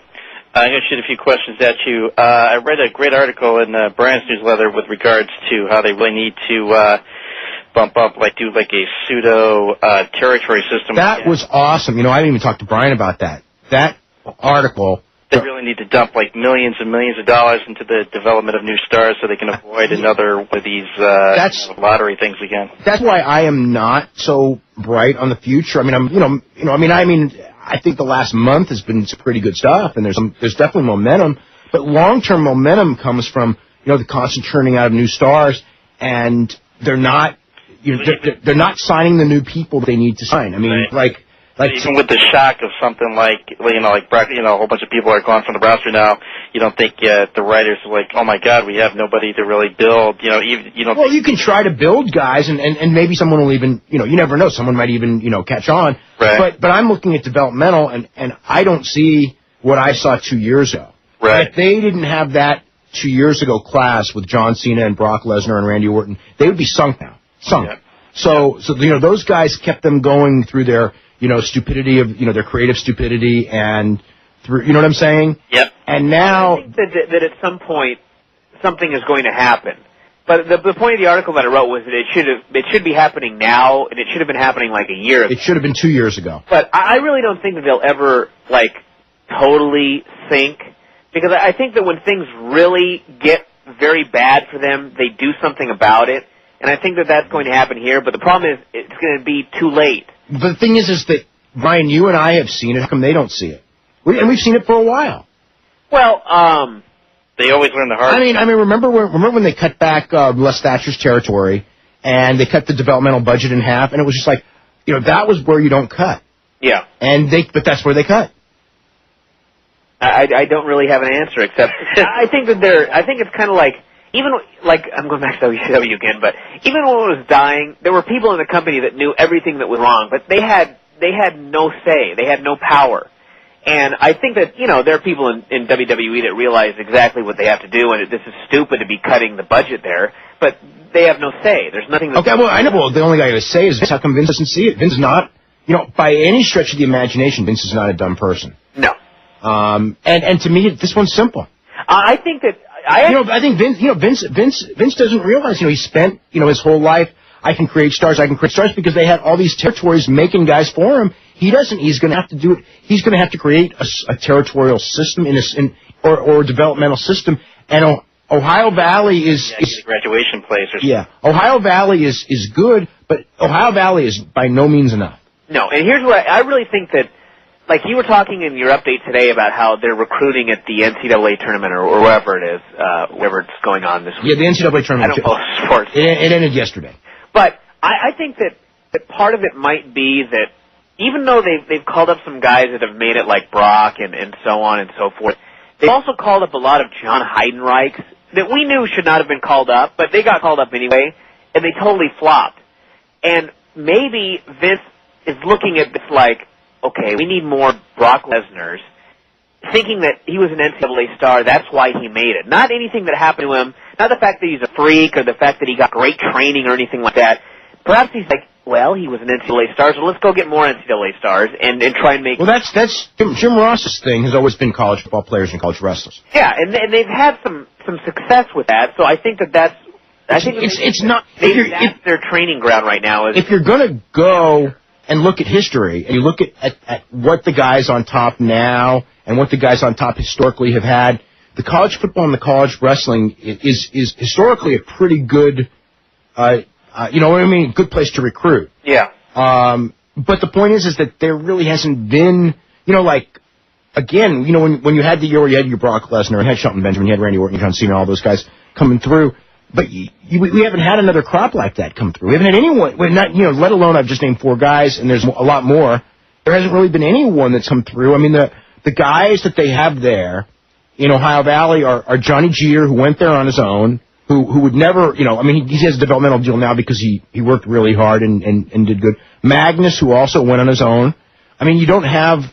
I'm going to shoot a few questions at you. I read a great article in Brian's newsletter with regards to how they really need to bump up, do a pseudo territory system. That was awesome. You know, I didn't even talk to Brian about that. That article. They really need to dump millions and millions of dollars into the development of new stars so they can avoid another one of these lottery things again. That's why I am not so bright on the future. I mean, I think the last month has been some pretty good stuff, and there's definitely momentum. But long-term momentum comes from, you know, the constant churning out of new stars, and they're not, you know, they're not signing the new people they need to sign. I mean, like even with the shock of something like Brock, you know, a whole bunch of people are gone from the roster now. You don't think the writers are like, oh my God, we have nobody to really build. You know, Well, you can try to build guys, and maybe someone will even, you know, you never know. Someone might even, you know, catch on. Right. But I'm looking at developmental, and I don't see what I saw 2 years ago. Right. If they didn't have that 2 years ago class with John Cena and Brock Lesnar and Randy Orton, they would be sunk now. Sunk. Yeah. So you know, those guys kept them going through their, you know, stupidity of, you know, their creative stupidity and through, you know what I'm saying? Yep. And now I think that at some point something is going to happen. But the point of the article that I wrote was that it should be happening now, and it should have been happening like a year ago. It should have been 2 years ago. But I really don't think that they'll ever totally sink, because I think that when things really get very bad for them, they do something about it. And I think that that's going to happen here, but the problem is it's going to be too late. But the thing is that, Brian, you and I have seen it. How come they don't see it? And we've seen it for a while. Well, they always learn the hard way. I mean, remember when they cut back Les Thatcher's territory, and they cut the developmental budget in half, and it was just like, you know, that was where you don't cut. Yeah. But that's where they cut. I don't really have an answer, except I think it's kind of like, even I'm going back to WCW again, but even when it was dying, there were people in the company that knew everything that was wrong, but they had no say, they had no power. And I think that, you know, there are people in WWE that realize exactly what they have to do, and this is stupid to be cutting the budget there, but they have no say. There's nothing that... Okay, well, I know. Well, the only guy who has say is Vince. How come Vince doesn't see it? Vince is not, you know, by any stretch of the imagination, Vince is not a dumb person. No. And to me, this one's simple. I think that... I think Vince doesn't realize, you know, he spent, you know, his whole life, I can create stars because they had all these territories making guys for him. He doesn't. He's going to have to do it. He's going to have to create a territorial system or a developmental system. And Ohio Valley is a graduation place. Ohio Valley is good, but Ohio Valley is by no means enough. No, and here's what I really think that, like you were talking in your update today about how they're recruiting at the NCAA tournament or wherever it is, wherever it's going on this week. Yeah, the NCAA tournament. I don't follow sports. It ended yesterday. But I think that part of it might be that even though they've called up some guys that have made it like Brock and so on and so forth, they've also called up a lot of John Heidenreichs that we knew should not have been called up, but they got called up anyway, and they totally flopped. And maybe Vince is looking at this like, okay, we need more Brock Lesnar's, thinking that he was an NCAA star, that's why he made it. Not anything that happened to him, not the fact that he's a freak or the fact that he got great training or anything like that. Perhaps he's like, well, he was an NCAA star, so let's go get more NCAA stars and try and make... Well, that's Jim Ross's thing has always been college football players and college wrestlers. Yeah, and they've had some success with that, so I think that's... It's not... Maybe that's their training ground right now. If you're going to go and look at history, and you look at what the guys on top now and what the guys on top historically have had, the college football and the college wrestling is historically a pretty good... you know what I mean? Good place to recruit. Yeah. But the point is that there really hasn't been, you know, like, again, you know, when you had the year where you had your Brock Lesnar and had Shelton Benjamin, you had Randy Orton, John Cena, all those guys coming through, but we haven't had another crop like that come through. We haven't had anyone, not, you know, let alone I've just named 4 guys, and there's a lot more. There hasn't really been anyone that's come through. I mean, the guys that they have there in Ohio Valley are Johnny Jeter, who went there on his own, who would never, you know, I mean, he has a developmental deal now because he worked really hard and did good. Magnus, who also went on his own. I mean, we don't have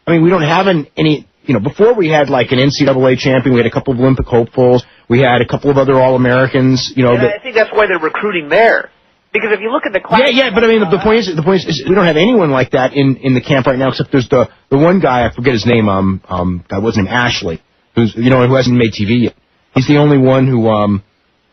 any, you know, before we had like an NCAA champion, we had a couple of Olympic hopefuls, we had a couple of other All-Americans, you know. And I think that's why they're recruiting there. Because if you look at the class... Yeah, but I mean, the point is we don't have anyone like that in the camp right now, except there's the one guy, I forget his name, guy was named Ashley, who hasn't made TV yet. He's the only one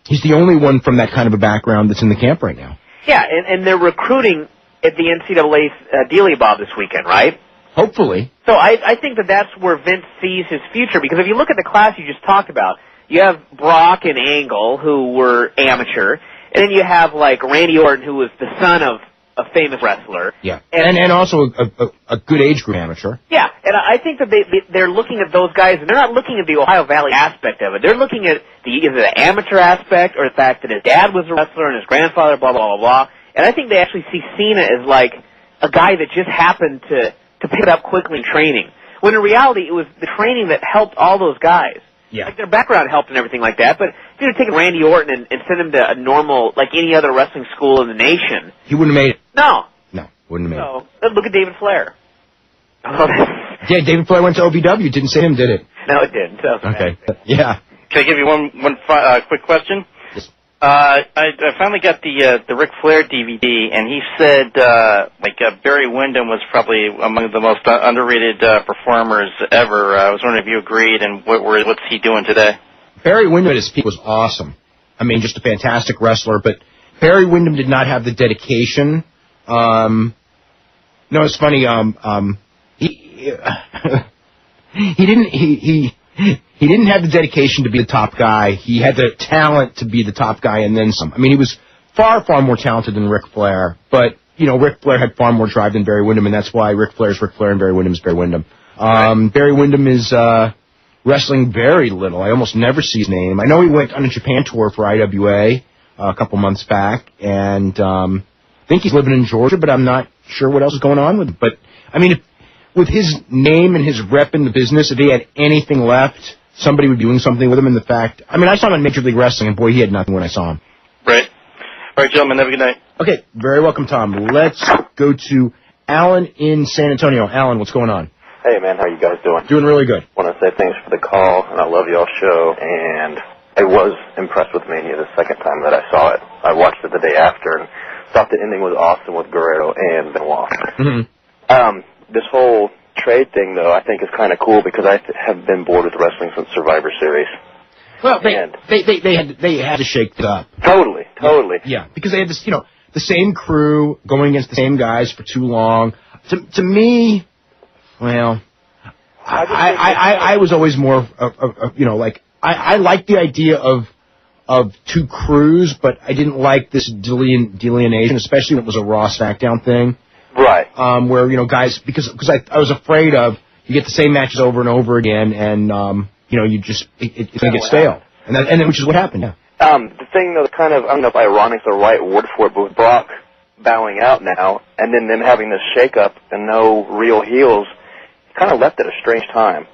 he's the only one from that kind of a background that's in the camp right now. Yeah, and they're recruiting at the NCAA Dealey Bob this weekend, right? Hopefully. So I think that's where Vince sees his future, because if you look at the class you just talked about, you have Brock and Angle, who were amateur, and then you have, like, Randy Orton, who was the son of a famous wrestler. Yeah, and also a good age group amateur. Yeah, and I think that they're looking at those guys, and they're not looking at the Ohio Valley aspect of it. They're looking at either the amateur aspect or the fact that his dad was a wrestler and his grandfather, blah, blah, blah, blah. And I think they actually see Cena as, like, a guy that just happened to pick it up quickly in training. When in reality, it was the training that helped all those guys. Yeah. Like, their background helped and everything like that, but if you'd have taken Randy Orton and sent him to a normal, like any other wrestling school in the nation... He wouldn't have made it. No. No, wouldn't have made it. Look at David Flair. Yeah, David Flair went to OVW. Didn't say him, did it? No, it didn't. Okay. Yeah. Can I give you one quick question? Yes. I finally got the Ric Flair DVD, and he said Barry Windham was probably among the most underrated performers ever. I was wondering if you agreed, and what's he doing today? Barry Windham at his peak was awesome. I mean, just a fantastic wrestler, but Barry Windham did not have the dedication. No, it's funny. He didn't have the dedication to be the top guy. He had the talent to be the top guy and then some. I mean, he was far, far more talented than Ric Flair, but, you know, Ric Flair had far more drive than Barry Windham, and that's why Ric Flair is Ric Flair and Barry Windham is Barry Windham. Barry Windham is wrestling very little. I almost never see his name. I know he went on a Japan tour for IWA a couple months back, and I think he's living in Georgia, but I'm not sure what else is going on with him. But, I mean, with his name and his rep in the business, if he had anything left, somebody would be doing something with him. And the fact, I mean, I saw him in Major League Wrestling, and boy, he had nothing when I saw him. Right. All right, gentlemen, have a good night. Okay, very welcome, Tom. Let's go to Alan in San Antonio. Alan, what's going on? Hey, man, how you guys doing? Doing really good. Want to say thanks for the call, and I love y'all's show, and I was impressed with Mania the second time that I saw it. I watched it the day after and thought the ending was awesome with Guerrero and Benoit. Mm-hmm. This whole trade thing, though, I think is kind of cool because I have been bored with wrestling since Survivor Series. Well, they had to shake it up. Totally. Yeah, because they had this, you know, the same crew going against the same guys for too long. To me, well, I was always more of you know, like I liked the idea of two crews, but I didn't like this delineation, especially when it was a Raw SmackDown thing. Right. Where, you know, guys, because I was afraid of, you get the same matches over and over again, and, you know, you just, it's going to get stale. And then, which is what happened, yeah. The thing, though, kind of, I don't know if ironic's the right word for it, but with Brock bowing out now, and then them having this shake-up and no real heels, kind of left at a strange time,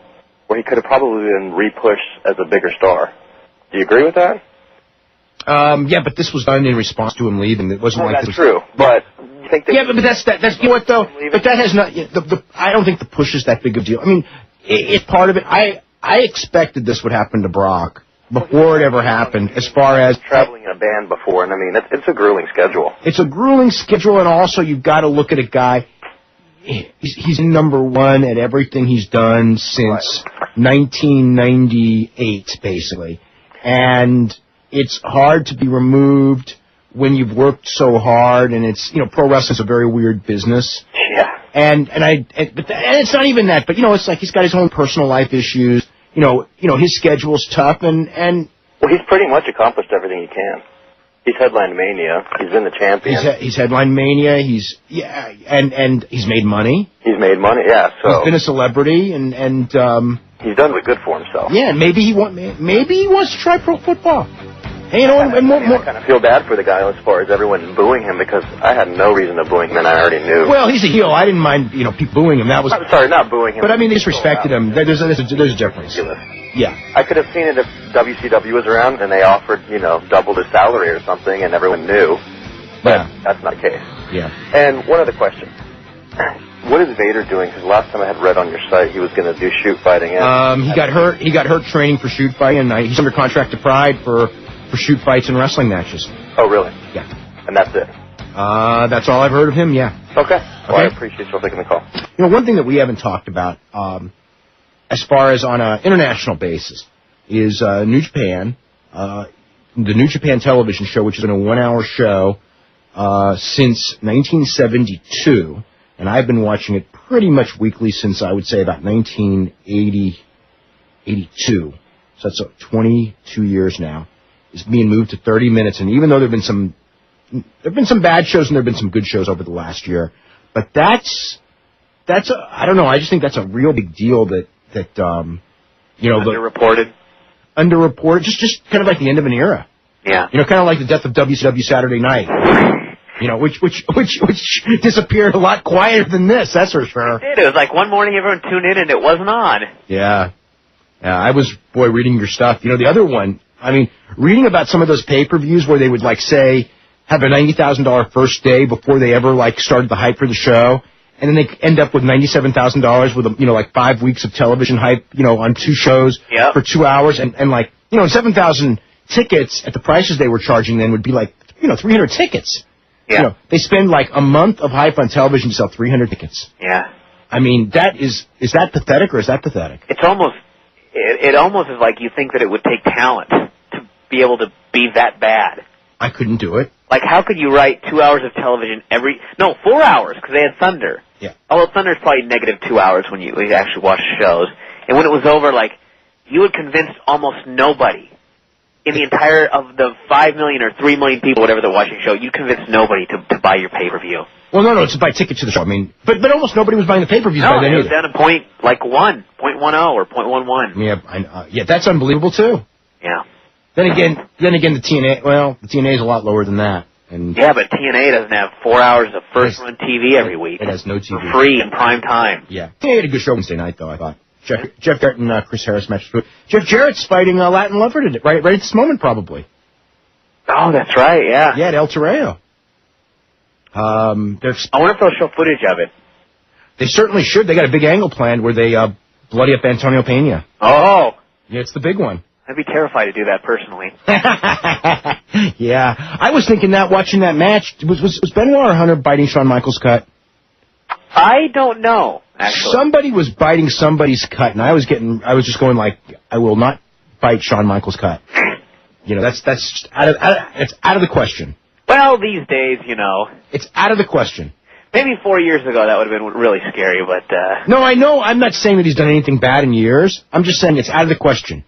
where he could have probably been re-pushed as a bigger star. Do you agree with that? Yeah, but this was done in response to him leaving. It wasn't like that's true, but you think that... Yeah, but that's you know what, though? But that has not... I don't think the push is that big of a deal. I mean, it's part of it. I expected this would happen to Brock before it ever happened, as far as... Traveling in a band before, and I mean, it's a grueling schedule. It's a grueling schedule, and also you've got to look at a guy... He's number one at everything he's done since 1998, basically. And it's hard to be removed when you've worked so hard, and it's, you know, pro wrestling's a very weird business. Yeah. And it's not even that, but, you know, it's like he's got his own personal life issues. You know, his schedule's tough, and well, he's pretty much accomplished everything he can. He's headlined Mania. He's been the champion. He's headlined Mania. And he's made money. He's made money, yeah. So he's been a celebrity, and he's done really good for himself. Yeah, and maybe he wants to try pro football. And, you know, and more. I kind of feel bad for the guy as far as everyone booing him, because I had no reason to booing him, and I already knew. Well, he's a heel. I didn't mind, you know, people booing him. That was... I'm sorry, not booing him. But I mean, they disrespected him. There's a difference. Yeah. I could have seen it if WCW was around and they offered, you know, double his salary or something, and everyone knew. But that's not the case. Yeah. And one other question. What is Vader doing? Because last time I had read on your site he was going to do shoot fighting. He got hurt. He got hurt training for shoot fighting, and he's under contract to Pride for shoot fights and wrestling matches. Oh, really? Yeah. And that's it? That's all I've heard of him, yeah. Okay. Well, I appreciate you taking the call. You know, one thing that we haven't talked about, as far as on an international basis, is New Japan, the New Japan television show, which has been a 1-hour show since 1972, and I've been watching it pretty much weekly since, I would say, about 1982. So that's 22 years now. It's being moved to 30 minutes, and even though there've been some bad shows and there've been some good shows over the last year, but I don't know. I just think that's a real big deal that you know, underreported, just kind of like the end of an era. Yeah. You know, kind of like the death of WCW Saturday Night. You know, which disappeared a lot quieter than this. That's for sure. It was like one morning everyone tuned in and it wasn't on. Yeah. I was, reading your stuff. You know, the other one, I mean, reading about some of those pay-per-views where they would, like, say, have a $90,000 first day before they ever, like, started the hype for the show, and then they end up with $97,000 with, you know, like 5 weeks of television hype, you know, on 2 shows for 2 hours, and like, you know, 7,000 tickets at the prices they were charging then would be like, you know, 300 tickets. Yeah. You know, they spend like a month of hype on television to sell 300 tickets. Yeah. I mean, is that pathetic, or is that pathetic? It's almost... It almost is like you think that it would take talent to be able to be that bad. I couldn't do it. Like, how could you write 2 hours of television 4 hours, because they had Thunder. Yeah. Although Thunder's probably negative 2 hours when you actually watch shows. And when it was over, like, you would convince almost nobody in the entire of the 5 million or 3 million people, whatever they're watching the show, you convince nobody to buy your pay-per-view. Well, no, it's to buy tickets to the show. I mean, but almost nobody was buying the pay-per-views by then either. No, it was down to .10 or .11. Yeah, that's unbelievable too. Yeah. Then again, the TNA. Well, the TNA is a lot lower than that. And yeah, but TNA doesn't have 4 hours of first-run TV every week. It has no TV. For free in prime time. Yeah. TNA had a good show Wednesday night, though, I thought. Jeff Jarrett and Chris Harris matched. Jeff Jarrett's fighting Latin Lover right at this moment, probably. Oh, that's right. Yeah. Yeah, at El Toreo. I wonder if they'll show footage of it. They certainly should. They got a big angle planned where they bloody up Antonio Pena. Oh. Yeah, it's the big one. I'd be terrified to do that personally. Yeah. I was thinking that watching that match, was Benoit or Hunter biting Shawn Michaels' cut? I don't know, actually. Somebody was biting somebody's cut, and I was just going like, I will not bite Shawn Michaels' cut. You know, that's it's out of the question. Well, these days, you know. It's out of the question. Maybe 4 years ago that would have been really scary, but... No, I know. I'm not saying that he's done anything bad in years. I'm just saying it's out of the question.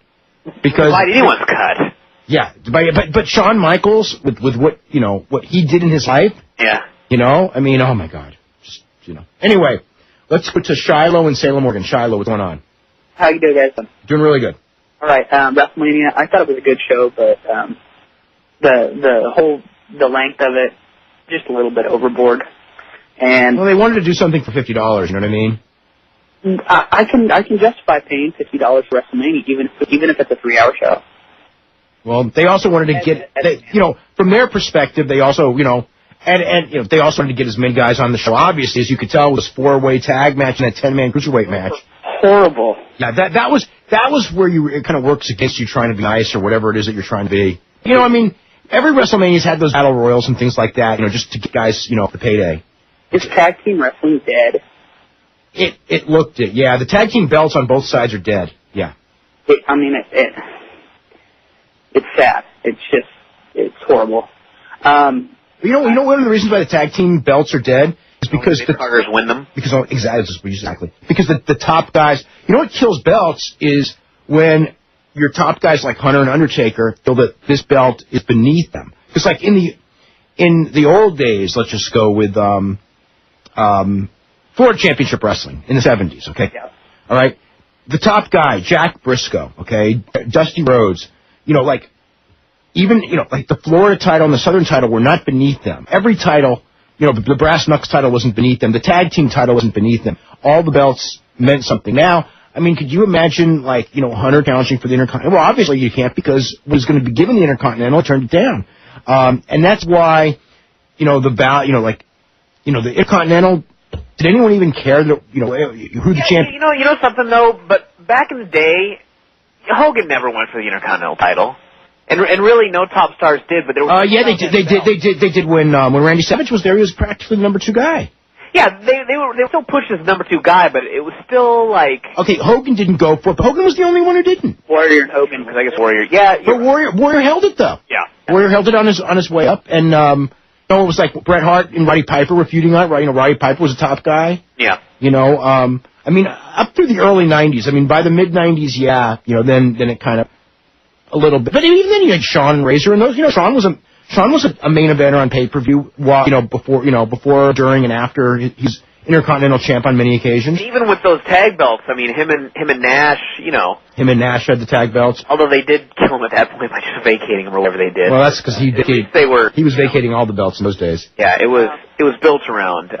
Because... Bite anyone's cut. Yeah, but Shawn Michaels, with what, you know, what he did in his life... Yeah. You know, I mean, oh my God. you know. Anyway, let's go to Shiloh and Salem, Oregon. Shiloh, what's going on? How you doing, guys? Doing really good. All right, Wrestlemania. I thought it was a good show, but the length of it, just a little bit overboard. And well, they wanted to do something for $50. You know what I mean? I can justify paying $50 for WrestleMania, even if it's a 3-hour show. Well, they also wanted to get, you know, from their perspective, they also, you know, and you know, they also wanted to get as many guys on the show. Obviously, as you could tell, it was 4-way tag match and a 10-man cruiserweight match. Horrible. Yeah, that was where it kind of works against you trying to be nice or whatever it is that you're trying to be. You know, I mean, every WrestleMania's had those battle royals and things like that, you know, just to get guys, you know, the payday. Is tag team wrestling dead? It looked it. Yeah, the tag team belts on both sides are dead. Yeah. It's sad. It's horrible. You know, one of the reasons why the tag team belts are dead is because the Carters win them. Because exactly. Because the top guys. You know what kills belts is when your top guys like Hunter and Undertaker feel that this belt is beneath them. Because like in the old days, let's just go with Florida Championship Wrestling in the 70s. Okay. Yeah. All right. The top guy, Jack Briscoe. Okay. Dusty Rhodes. You know, like. Even, you know, like the Florida title and the Southern title were not beneath them. Every title, you know, the Brass Knucks title wasn't beneath them. The tag team title wasn't beneath them. All the belts meant something. Now, I mean, could you imagine, like, you know, Hunter challenging for the Intercontinental? Well, obviously you can't because he was going to be given the Intercontinental, turned it down. And that's why, you know, the Intercontinental, did anyone even care that, you know, who the champion? You know something, though? But back in the day, Hogan never went for the Intercontinental title. And really, no top stars did, but there was. Yeah, they did when Randy Savage was there. He was practically the number 2 guy. Yeah, they were still pushed as the number 2 guy, but it was still like. Okay, Hogan didn't go for it, but Hogan was the only one who didn't. Warrior and Hogan, because I guess Warrior. Yeah, but Warrior held it though. Yeah, Warrior held it on his way up, and you know, it was like Bret Hart and Roddy Piper were feuding on it. Right, you know, Roddy Piper was a top guy. Yeah. You know, I mean, up through the early '90s. I mean, by the mid '90s, yeah, you know, then it kind of. A little bit, but even then you had Shawn and Razor, and those, you know, Shawn was a main eventer on pay-per-view, while, before, during, and after he's Intercontinental champ on many occasions. Even with those tag belts, I mean, him and Nash, you know. Him and Nash had the tag belts. Although they did kill him at that point by just vacating him or whatever they did. Well, that's because he was vacating all the belts in those days. Yeah, it was built around,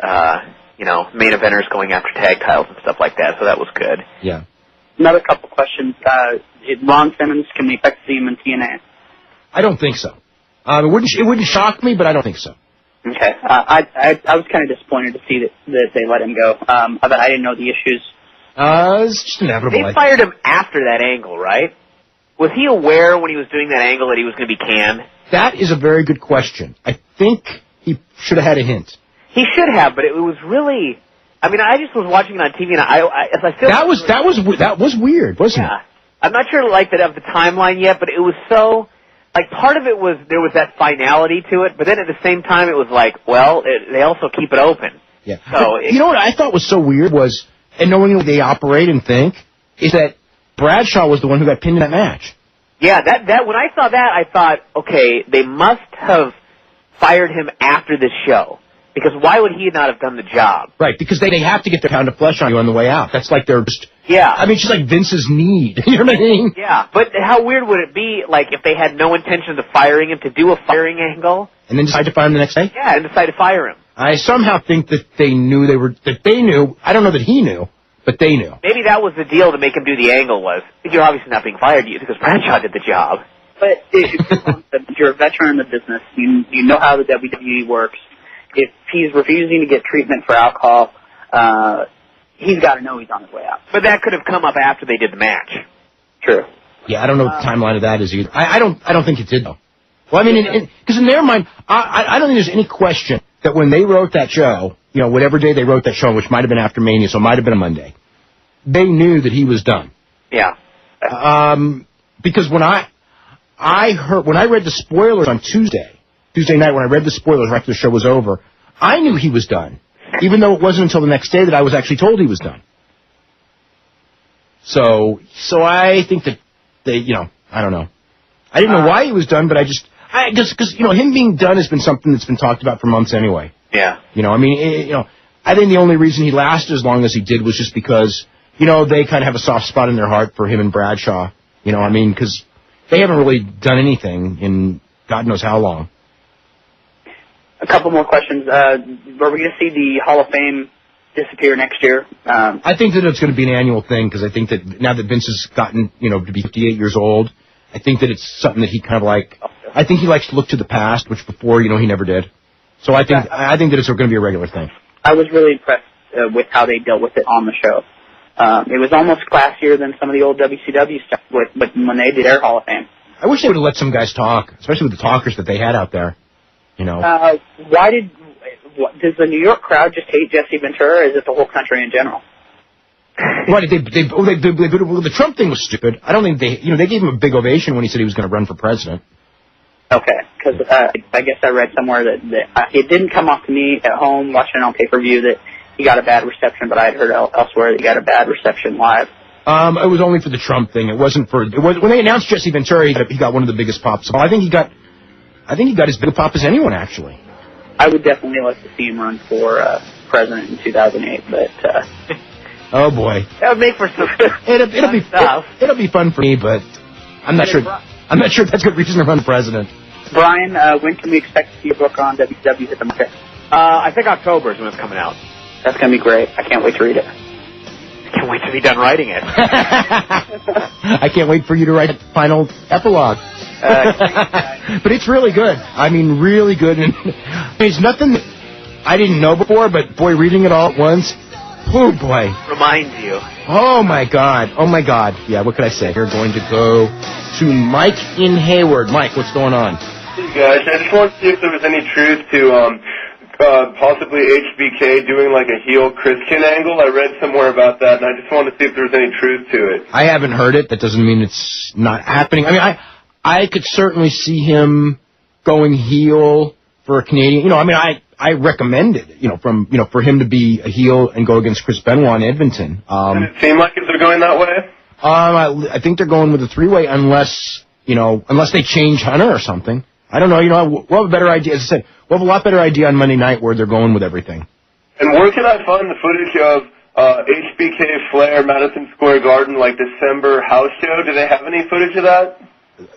you know, main eventers going after tag titles and stuff like that, so that was good. Yeah. Another couple questions. Ron Simmons, can we expect to see him in TNA? I don't think so. It wouldn't shock me, but I don't think so. Okay. I was kind of disappointed to see that they let him go. But I didn't know the issues. It's just inevitable. They fired him after that angle, right? Was he aware when he was doing that angle that he was going to be canned? That is a very good question. I think he should have had a hint. He should have, but it was really. I mean, I just was watching it on TV, and I feel that was weird, wasn't it? I'm not sure like that of the timeline yet, but it was so like part of it was there was that finality to it, but then at the same time it was like, well, they also keep it open. Yeah. So you know what I thought was so weird was, and knowing the way they operate and think, is that Bradshaw was the one who got pinned in that match. Yeah, that when I saw that, I thought, okay, they must have fired him after this show. Because why would he not have done the job? Right, because they have to get their pound of flesh on you on the way out. That's like their just... Yeah. I mean, it's just like Vince's need. You know what I mean? Yeah, but how weird would it be, like, if they had no intention of firing him to do a firing angle? And then decide to fire him the next day? Yeah, and decide to fire him. I somehow think that they knew I don't know that he knew, but they knew. Maybe that was the deal to make him do the angle was, you're obviously not being fired because Bradshaw did the job. But if you're a veteran in the business, you know how the WWE works. If he's refusing to get treatment for alcohol, he's got to know he's on his way out. But that could have come up after they did the match. True. Yeah, I don't know what the timeline of that is either. I don't think it did though. Well, I mean, because in their mind, I don't think there's any question that when they wrote that show, you know, whatever day they wrote that show, which might have been after Mania, so it might have been a Monday, they knew that he was done. Yeah. Because when I read the spoilers on Tuesday night when I read the spoilers right after the show was over, I knew he was done, even though it wasn't until the next day that I was actually told he was done. So I think that they, you know, I don't know. I didn't know why he was done, but I just because, you know, him being done has been something that's been talked about for months anyway. Yeah. You know, I mean, you know, I think the only reason he lasted as long as he did was just because, you know, they kind of have a soft spot in their heart for him and Bradshaw. You know, I mean, because they haven't really done anything in God knows how long. A couple more questions. Are we going to see the Hall of Fame disappear next year? I think that it's going to be an annual thing because I think that now that Vince has gotten, you know, to be 58 years old, I think that it's something that he kind of like. I think he likes to look to the past, which before, you know, he never did. So I think that it's going to be a regular thing. I was really impressed with how they dealt with it on the show. It was almost classier than some of the old WCW stuff when they did their Hall of Fame. I wish they would have let some guys talk, especially with the talkers that they had out there. You know. Does the New York crowd just hate Jesse Ventura, or is it the whole country in general? Right, the Trump thing was stupid. I don't think they gave him a big ovation when he said he was going to run for president. Okay, because I guess I read somewhere that it didn't come off to me at home watching it on pay-per-view that he got a bad reception, but I had heard elsewhere that he got a bad reception live. It was only for the Trump thing. It wasn't for. When they announced Jesse Ventura, he got one of the biggest pops. I think he got as big a pop as anyone, actually. I would definitely like to see him run for president in 2008, but. Oh boy. That would make for some. It'll be fun for me, but I'm not sure. I'm not sure if that's a good reason to run for president. Bryan, when can we expect to see a book on WCW hit the market? I think October is when it's coming out. That's going to be great. I can't wait to read it. I can't wait to be done writing it. I can't wait for you to write the final epilogue. But it's really good. I mean, really good. And there's nothing that I didn't know before, but boy, reading it all at once, oh boy. Reminds you. Oh my God. Oh my God. Yeah, what could I say? We're going to go to Mike in Hayward. Mike, what's going on? Hey guys, I just wanted to see if there was any truth to possibly HBK doing like a heel Christian angle. I read somewhere about that, and I just wanted to see if there was any truth to it. I haven't heard it. That doesn't mean it's not happening. I mean, I could certainly see him going heel for a Canadian. You know, I mean, I recommend it. You know, for him to be a heel and go against Chris Benoit in Edmonton. Does it seem like if they're going that way? I think they're going with a three-way unless they change Hunter or something. I don't know. You know, we'll have a better idea. As I said, we'll have a lot better idea on Monday night where they're going with everything. And where can I find the footage of HBK Flair Madison Square Garden, like December house show? Do they have any footage of that?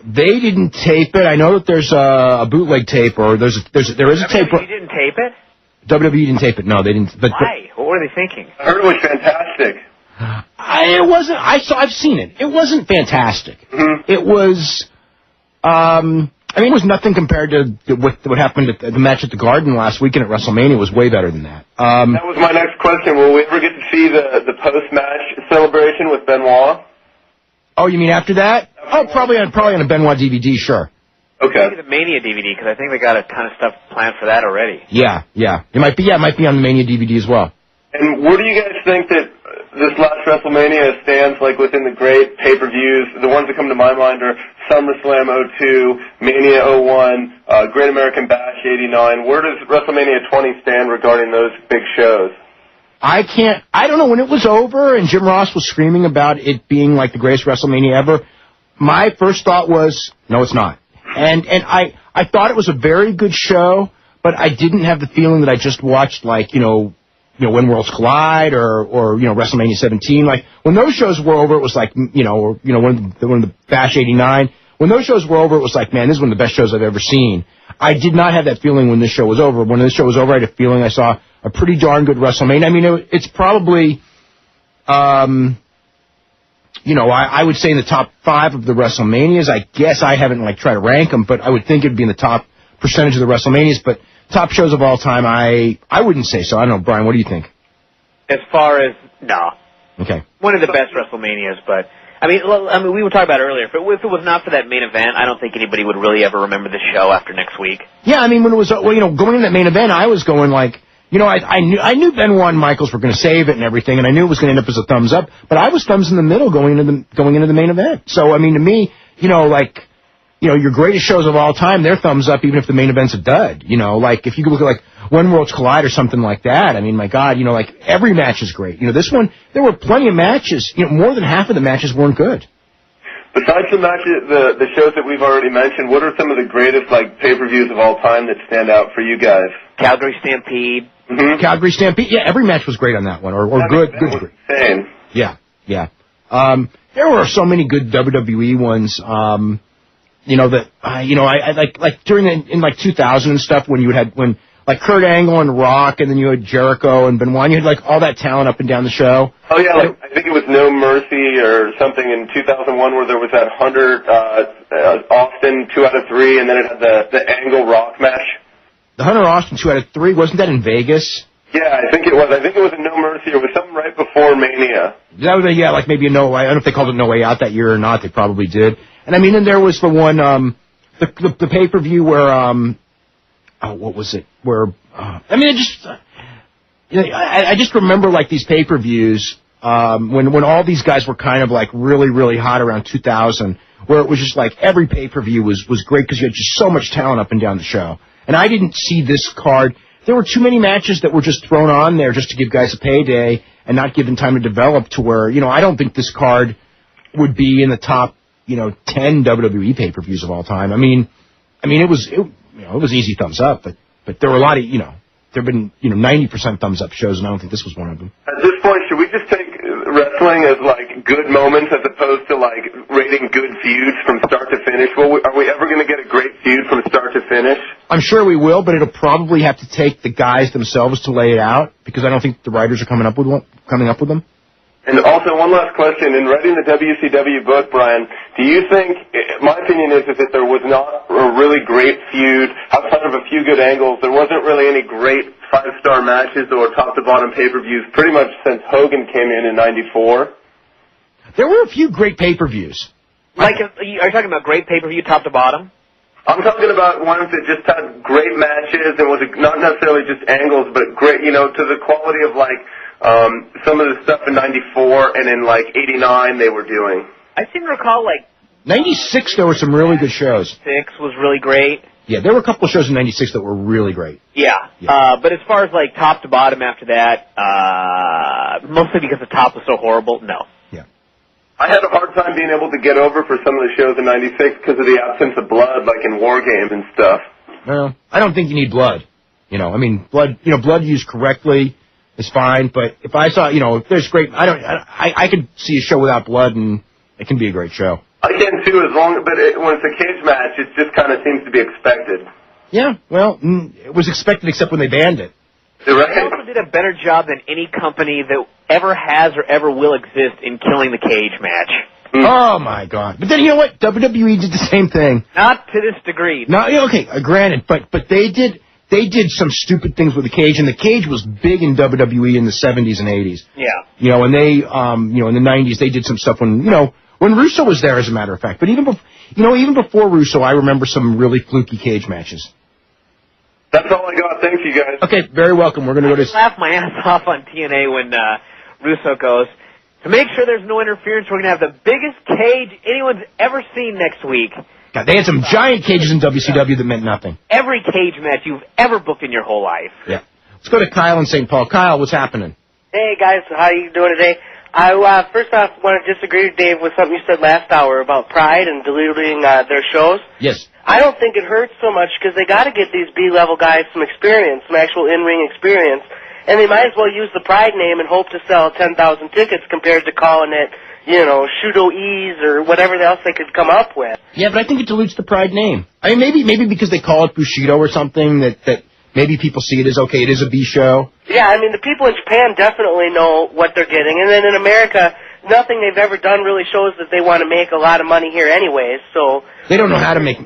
They didn't tape it. I know that there's a bootleg tape, or there is a tape. WWE didn't tape it? WWE didn't tape it. No, they didn't. But why? What were they thinking? I heard it was fantastic. It wasn't. I've seen it. It wasn't fantastic. Mm-hmm. It was. I mean, it was nothing compared to what happened at the match at the Garden last weekend at WrestleMania. It was way better than that. That was my next question. Will we ever get to see the post-match celebration with Benoit? Oh, you mean after that? Oh, probably on a Benoit DVD, sure. Okay. Maybe the Mania DVD, because I think they got a ton of stuff planned for that already. Yeah. It might be on the Mania DVD as well. And where do you guys think that this last WrestleMania stands, like, within the great pay-per-views? The ones that come to my mind are SummerSlam 02, Mania 01, Great American Bash 89. Where does WrestleMania 20 stand regarding those big shows? I don't know. When it was over and Jim Ross was screaming about it being like the greatest WrestleMania ever, my first thought was, no, it's not. And I thought it was a very good show, but I didn't have the feeling that I just watched, like, When Worlds Collide or WrestleMania 17. Like, when those shows were over, it was like, one of the Bash 89. When those shows were over, it was like, man, this is one of the best shows I've ever seen. I did not have that feeling when this show was over. When this show was over, I had a feeling I saw a pretty darn good WrestleMania. I mean, it's probably, I would say in the top 5 of the WrestleManias. I guess I haven't, tried to rank them, but I would think it'd be in the top percentage of the WrestleManias. But top shows of all time, I wouldn't say so. I don't know, Bryan, what do you think? As far as, no. Okay. One of the best WrestleManias, but, I mean, we were talking about earlier, if it was not for that main event, I don't think anybody would really ever remember the show after next week. Yeah, I mean, when it was, going into that main event, I was going I knew Benoit and Michaels were going to save it and everything, and I knew it was going to end up as a thumbs up, but I was thumbs in the middle going into the main event. So, I mean, to me, your greatest shows of all time, they're thumbs up even if the main event's a dud. If you could look at, When Worlds Collide or something like that, I mean, my God, every match is great. This one, there were plenty of matches. More than half of the matches weren't good. Besides the matches, the shows that we've already mentioned, what are some of the greatest, pay-per-views of all time that stand out for you guys? Calgary Stampede, Calgary Stampede. Yeah, every match was great on that one, or good. Insane. Yeah. There were so many good WWE ones. I like during in 2000 and stuff when you had like Kurt Angle and Rock, and then you had Jericho and Benoit. You had like all that talent up and down the show. Oh yeah, like I think it was No Mercy or something in 2001 where there was that Hunter Austin 2 out of 3, and then it had the Angle Rock match. The Hunter Austin 2 out of 3, wasn't that in Vegas? Yeah, I think it was. I think it was a No Mercy. It was something right before Mania. That was like maybe a No Way. I don't know if they called it No Way Out that year or not. They probably did. And I mean, and there was the one, the pay-per-view where, what was it? Where, I just remember like these pay-per-views, when all these guys were kind of like really, really hot around 2000, where it was just like every pay-per-view was great because you had just so much talent up and down the show. And I didn't see this card. There were too many matches that were just thrown on there just to give guys a payday and not given time to develop to where, I don't think this card would be in the top, 10 WWE pay-per-views of all time. I mean, it was easy thumbs up, but there were a lot of, there have been, 90% thumbs up shows, and I don't think this was one of them. At this point, should we just take wrestling as like good moments as opposed to like rating good feuds from start to finish? Well, are we ever going to get a great feud from start to finish? I'm sure we will, but it'll probably have to take the guys themselves to lay it out because I don't think the writers are coming up with them. And also, one last question. In writing the WCW book, Brian, do you think, my opinion is that there was not a really great feud, outside of a few good angles, there wasn't really any great 5-star matches or top-to-bottom pay-per-views pretty much since Hogan came in 94? There were a few great pay-per-views. Like, are you talking about great pay-per-view top-to-bottom? I'm talking about ones that just had great matches and was not necessarily just angles, but great, to the quality of, like, some of the stuff in 94 and in, like, 89 they were doing. I seem to recall, like... 96, there were some really good shows. 6 was really great. Yeah, there were a couple of shows in 96 that were really great. Yeah. But as far as, like, top to bottom after that, mostly because the top was so horrible, no. Yeah. I had a hard time being able to get over for some of the shows in 96 because of the absence of blood, like in War Games and stuff. Well, I don't think you need blood. Blood used correctly is fine, but if I saw, if there's great, I could see a show without blood and it can be a great show. I can too, but when it's a cage match, it just kind of seems to be expected. Yeah, well, it was expected except when they banned it. They also did a better job than any company that ever has or ever will exist in killing the cage match. Oh my God! But then you know what? WWE did the same thing. Not to this degree. No, okay, granted, but they did some stupid things with the cage, and the cage was big in WWE in the 70s and 80s. Yeah. And they, in the 90s, they did some stuff when Russo was there, as a matter of fact. But even before Russo, I remember some really fluky cage matches. That's all I got. Thanks, you guys. Okay, very welcome. We're going to go to... I laugh my ass off on TNA when Russo goes, to make sure there's no interference, we're going to have the biggest cage anyone's ever seen next week. God, they had some giant cages in WCW that meant nothing. Every cage match you've ever booked in your whole life. Yeah. Let's go to Kyle in St. Paul. Kyle, what's happening? Hey, guys. How you doing today? I first off want to disagree with Dave with something you said last hour about Pride and diluting their shows. Yes. I don't think it hurts so much because they got to get these B-level guys some experience, some actual in-ring experience, and they might as well use the Pride name and hope to sell 10,000 tickets compared to calling it, Shudo Ease or whatever else they could come up with. Yeah, but I think it dilutes the Pride name. I mean, maybe because they call it Bushido or something that maybe people see it as, okay, it is a B show. Yeah, I mean, the people in Japan definitely know what they're getting, and then in America, nothing they've ever done really shows that they want to make a lot of money here anyways, so... They don't know how to make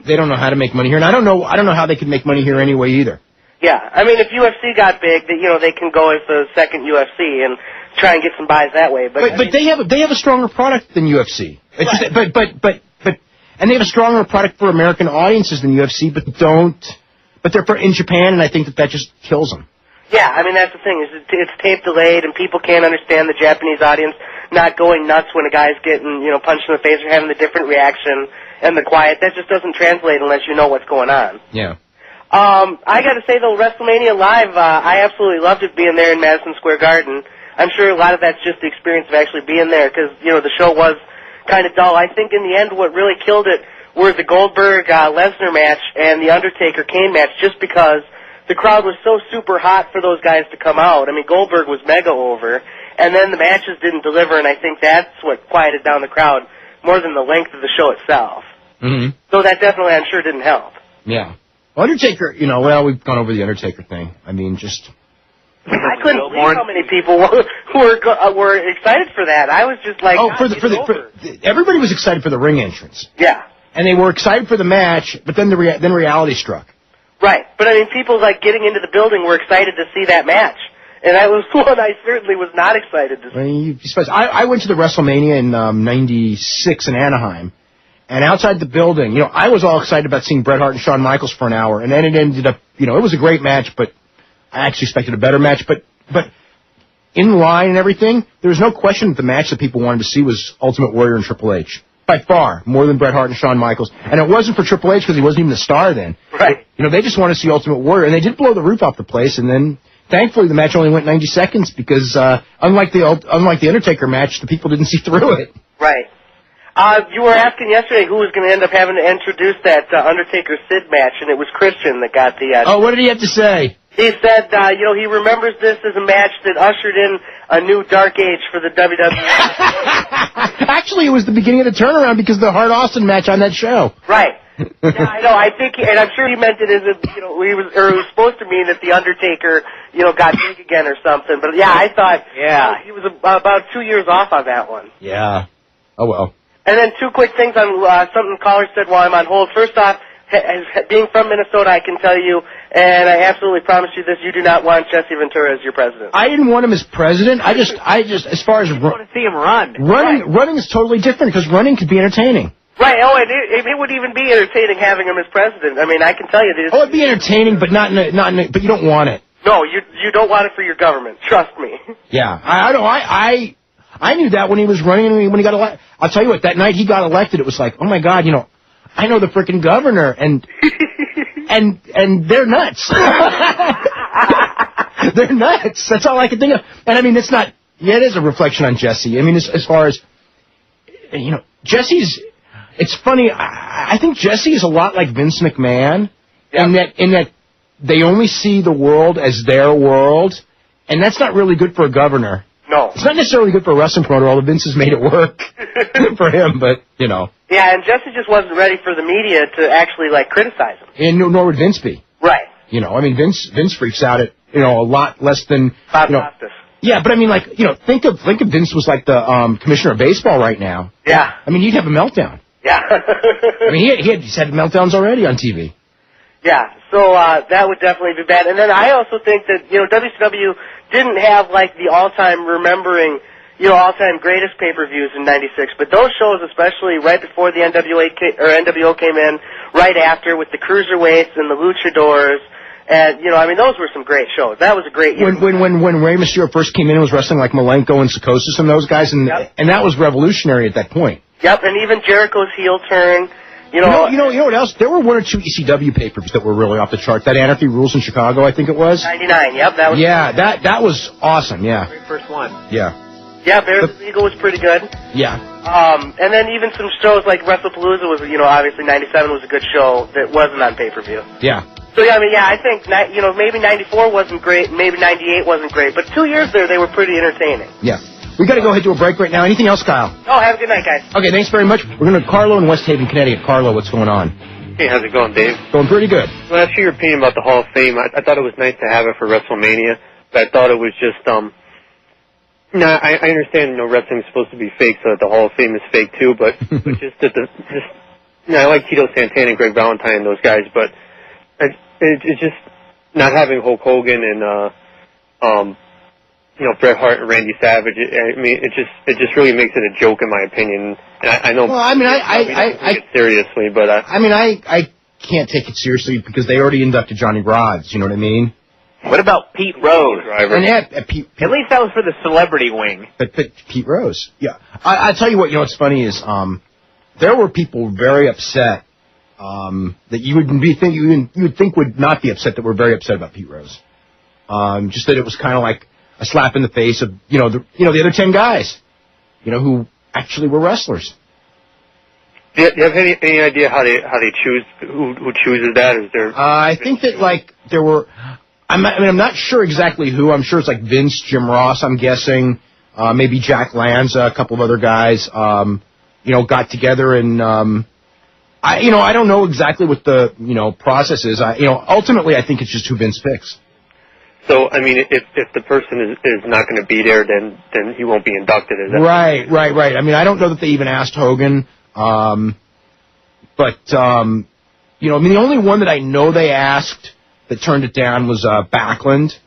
money here, and I don't know how they can make money here anyway either. Yeah, I mean, if UFC got big, they can go as the second UFC and try and get some buys that way. But they have a stronger product than UFC. It's just, and they have a stronger product for American audiences than UFC, but they're in Japan, and I think that just kills them. Yeah, I mean, that's the thing, is it's tape delayed, and people can't understand the Japanese audience not going nuts when a guy's getting, punched in the face or having a different reaction, and the quiet. That just doesn't translate unless you know what's going on. Yeah. I gotta say, though, WrestleMania Live, I absolutely loved it being there in Madison Square Garden. I'm sure a lot of that's just the experience of actually being there, because, the show was kind of dull. I think in the end what really killed it were the Goldberg-Lesnar match and the Undertaker-Kane match, just because the crowd was so super hot for those guys to come out. I mean, Goldberg was mega over, and then the matches didn't deliver, and I think that's what quieted down the crowd more than the length of the show itself. Mm-hmm. So that definitely, I'm sure, didn't help. Yeah. Undertaker, you know, well, we've gone over the Undertaker thing. I mean, just... I couldn't believe how many people were excited for that. I was just like, everybody was excited for the ring entrance. Yeah. And they were excited for the match, but then then reality struck. Right. But I mean, people like getting into the building were excited to see that match. And that was one I certainly was not excited to see. I went to the WrestleMania in '96 in Anaheim, and outside the building, you know, I was all excited about seeing Bret Hart and Shawn Michaels for an hour, and then it ended up, you know, it was a great match, but I actually expected a better match. But in line and everything, there was no question that the match that people wanted to see was Ultimate Warrior and Triple H. By far, more than Bret Hart and Shawn Michaels. And it wasn't for Triple H because he wasn't even a star then. Right. You know, they just wanted to see Ultimate Warrior, and they did blow the roof off the place, and then... Thankfully, the match only went 90 seconds because, unlike the Undertaker match, the people didn't see through it. Right. You were asking yesterday who was going to end up having to introduce that Undertaker-Sid match, and it was Christian that got the... what did he have to say? He said, you know, he remembers this as a match that ushered in a new dark age for the WWE. Actually, it was the beginning of the turnaround because of the Hart-Austin match on that show. Right. Yeah, I know. I think, and I'm sure he meant it as if, you know, it was supposed to mean that the Undertaker, you know, got big again or something. But yeah, I thought, he was about 2 years off on that one. Yeah. Oh well. And then two quick things on something caller said while I'm on hold. First off, being from Minnesota, I can tell you, and I absolutely promise you this: you do not want Jesse Ventura as your president. I didn't want him as president. I just, as far as I want to see him run. Running is totally different because running could be entertaining. Right. Oh, and it would even be entertaining having him as president. I mean, I can tell you this. Oh, it'd be entertaining, but but you don't want it. No, you don't want it for your government. Trust me. Yeah, I knew that when he was running and when he got elected. I'll tell you what, that night he got elected, it was like, oh my God, you know, I know the frickin' governor, and they're nuts. They're nuts. That's all I can think of. And I mean, it's not. Yeah, it is a reflection on Jesse. I mean, as far as, you know, Jesse's. It's funny. I think Jesse is a lot like Vince McMahon, in that they only see the world as their world, and that's not really good for a governor. No. It's not necessarily good for a wrestling promoter, although Vince has made it work for him, but, you know. Yeah, and Jesse just wasn't ready for the media to actually, like, criticize him. And nor would Vince be. Right. You know, I mean, Vince freaks out at, you know, a lot less than... Bob you know, Costas. Yeah, but I mean, like, you know, think of Vince was like the commissioner of baseball right now. Yeah. I mean, he'd have a meltdown. Yeah. I mean, he's had meltdowns already on TV. Yeah, so that would definitely be bad. And then I also think that, you know, WCW didn't have, like, the all-time remembering, you know, all-time greatest pay-per-views in '96, but those shows, especially right before the NWO came in, right after with the Cruiserweights and the Luchadors, and, you know, I mean, those were some great shows. That was a great year. When Rey Mysterio first came in and was wrestling like Malenko and Psicosis and those guys, and that was revolutionary at that point. Yep, and even Jericho's heel turn. You know what else? There were one or two ECW pay-per-views that were really off the chart. That Anarchy Rules in Chicago, I think it was. '99. Yep, that was. Yeah, that was awesome. Yeah. Very first one. Yeah. Yeah, Bears Eagle was pretty good. Yeah. And then even some shows like WrestlePalooza was, you know, obviously '97 was a good show that wasn't on pay-per-view. Yeah. So yeah, I mean, yeah, I think you know, maybe '94 wasn't great, maybe '98 wasn't great, but 2 years there they were pretty entertaining. Yeah. We got to go ahead to a break right now. Anything else, Kyle? Oh, have a good night, guys. Okay, thanks very much. We're going to Carlo in West Haven, Connecticut. Carlo, what's going on? Hey, how's it going, Dave? Going pretty good. Well, ask your opinion about the Hall of Fame. I thought it was nice to have it for WrestleMania, but I thought it was just, no, I understand, you know, wrestling's supposed to be fake, so that the Hall of Fame is fake too, but I like Tito Santana and Greg Valentine and those guys, but it's just not having Hulk Hogan and, you know, Bret Hart and Randy Savage. I mean, it just really makes it a joke, in my opinion. And I know. Well, I mean, I take it seriously, but I can't take it seriously because they already inducted Johnny Rods. You know what I mean? What about Pete Rose? And at least that was for the celebrity wing. But Pete Rose, yeah. I tell you what, you know what's funny is there were people very upset that you would think would not be upset, that were very upset about Pete Rose. Just that it was kind of like a slap in the face of, the other 10 guys, who actually were wrestlers. Do you have any idea how they choose who chooses that? Is there? I think that like there were. I'm not sure exactly who. I'm sure it's like Vince, Jim Ross. I'm guessing maybe Jack Lanza, a couple of other guys. Got together and I don't know exactly what the process is. Ultimately I think it's just who Vince picks. So I mean, if the person is not going to be there, then he won't be inducted. Is that right? I mean, I don't know that they even asked Hogan. The only one that I know they asked that turned it down was Backlund.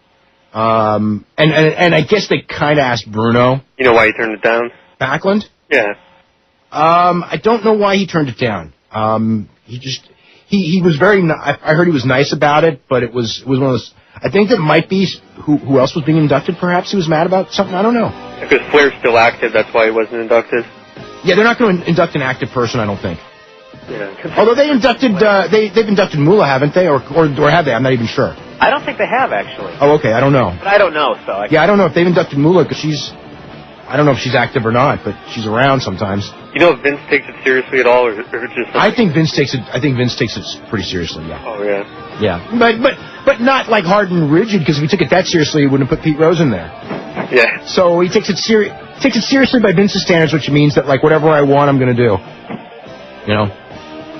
And I guess they kind of asked Bruno. You know why he turned it down? Backlund? Yeah. I don't know why he turned it down. He was very. I heard he was nice about it, but it was one of those. I think that might be who else was being inducted. Perhaps he was mad about something. I don't know. Because Flair's still active, that's why he wasn't inducted. Yeah, they're not going to induct an active person, I don't think. Yeah. Although they inducted, they've inducted Moolah, haven't they, or have they? I'm not even sure. I don't think they have actually. Oh, okay, I don't know. But I don't know, so. I don't know if they've inducted Moolah because I don't know if she's active or not, but she's around sometimes. You know if Vince takes it seriously at all, or just? I think Vince takes it pretty seriously. Yeah. Oh yeah. Yeah, but not like hard and rigid, because if he took it that seriously, he wouldn't have put Pete Rose in there. Yeah. So he takes it seriously by Vince's standards, which means that like whatever I want, I'm going to do.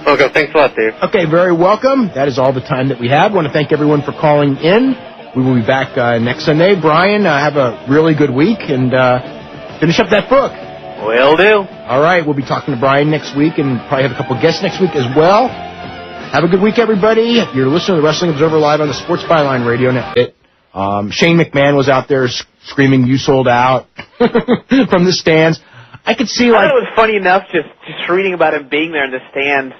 Okay, thanks a lot, Dave. Okay, very welcome. That is all the time that we have. I want to thank everyone for calling in. We will be back next Sunday. Brian, have a really good week and finish up that book. Will do. All right, we'll be talking to Brian next week and probably have a couple guests next week as well. Have a good week, everybody. You're listening to the Wrestling Observer Live on the Sports Byline Radio Network. Shane McMahon was out there screaming, "You sold out," from the stands. I could see like... I thought it was funny enough just reading about him being there in the stands,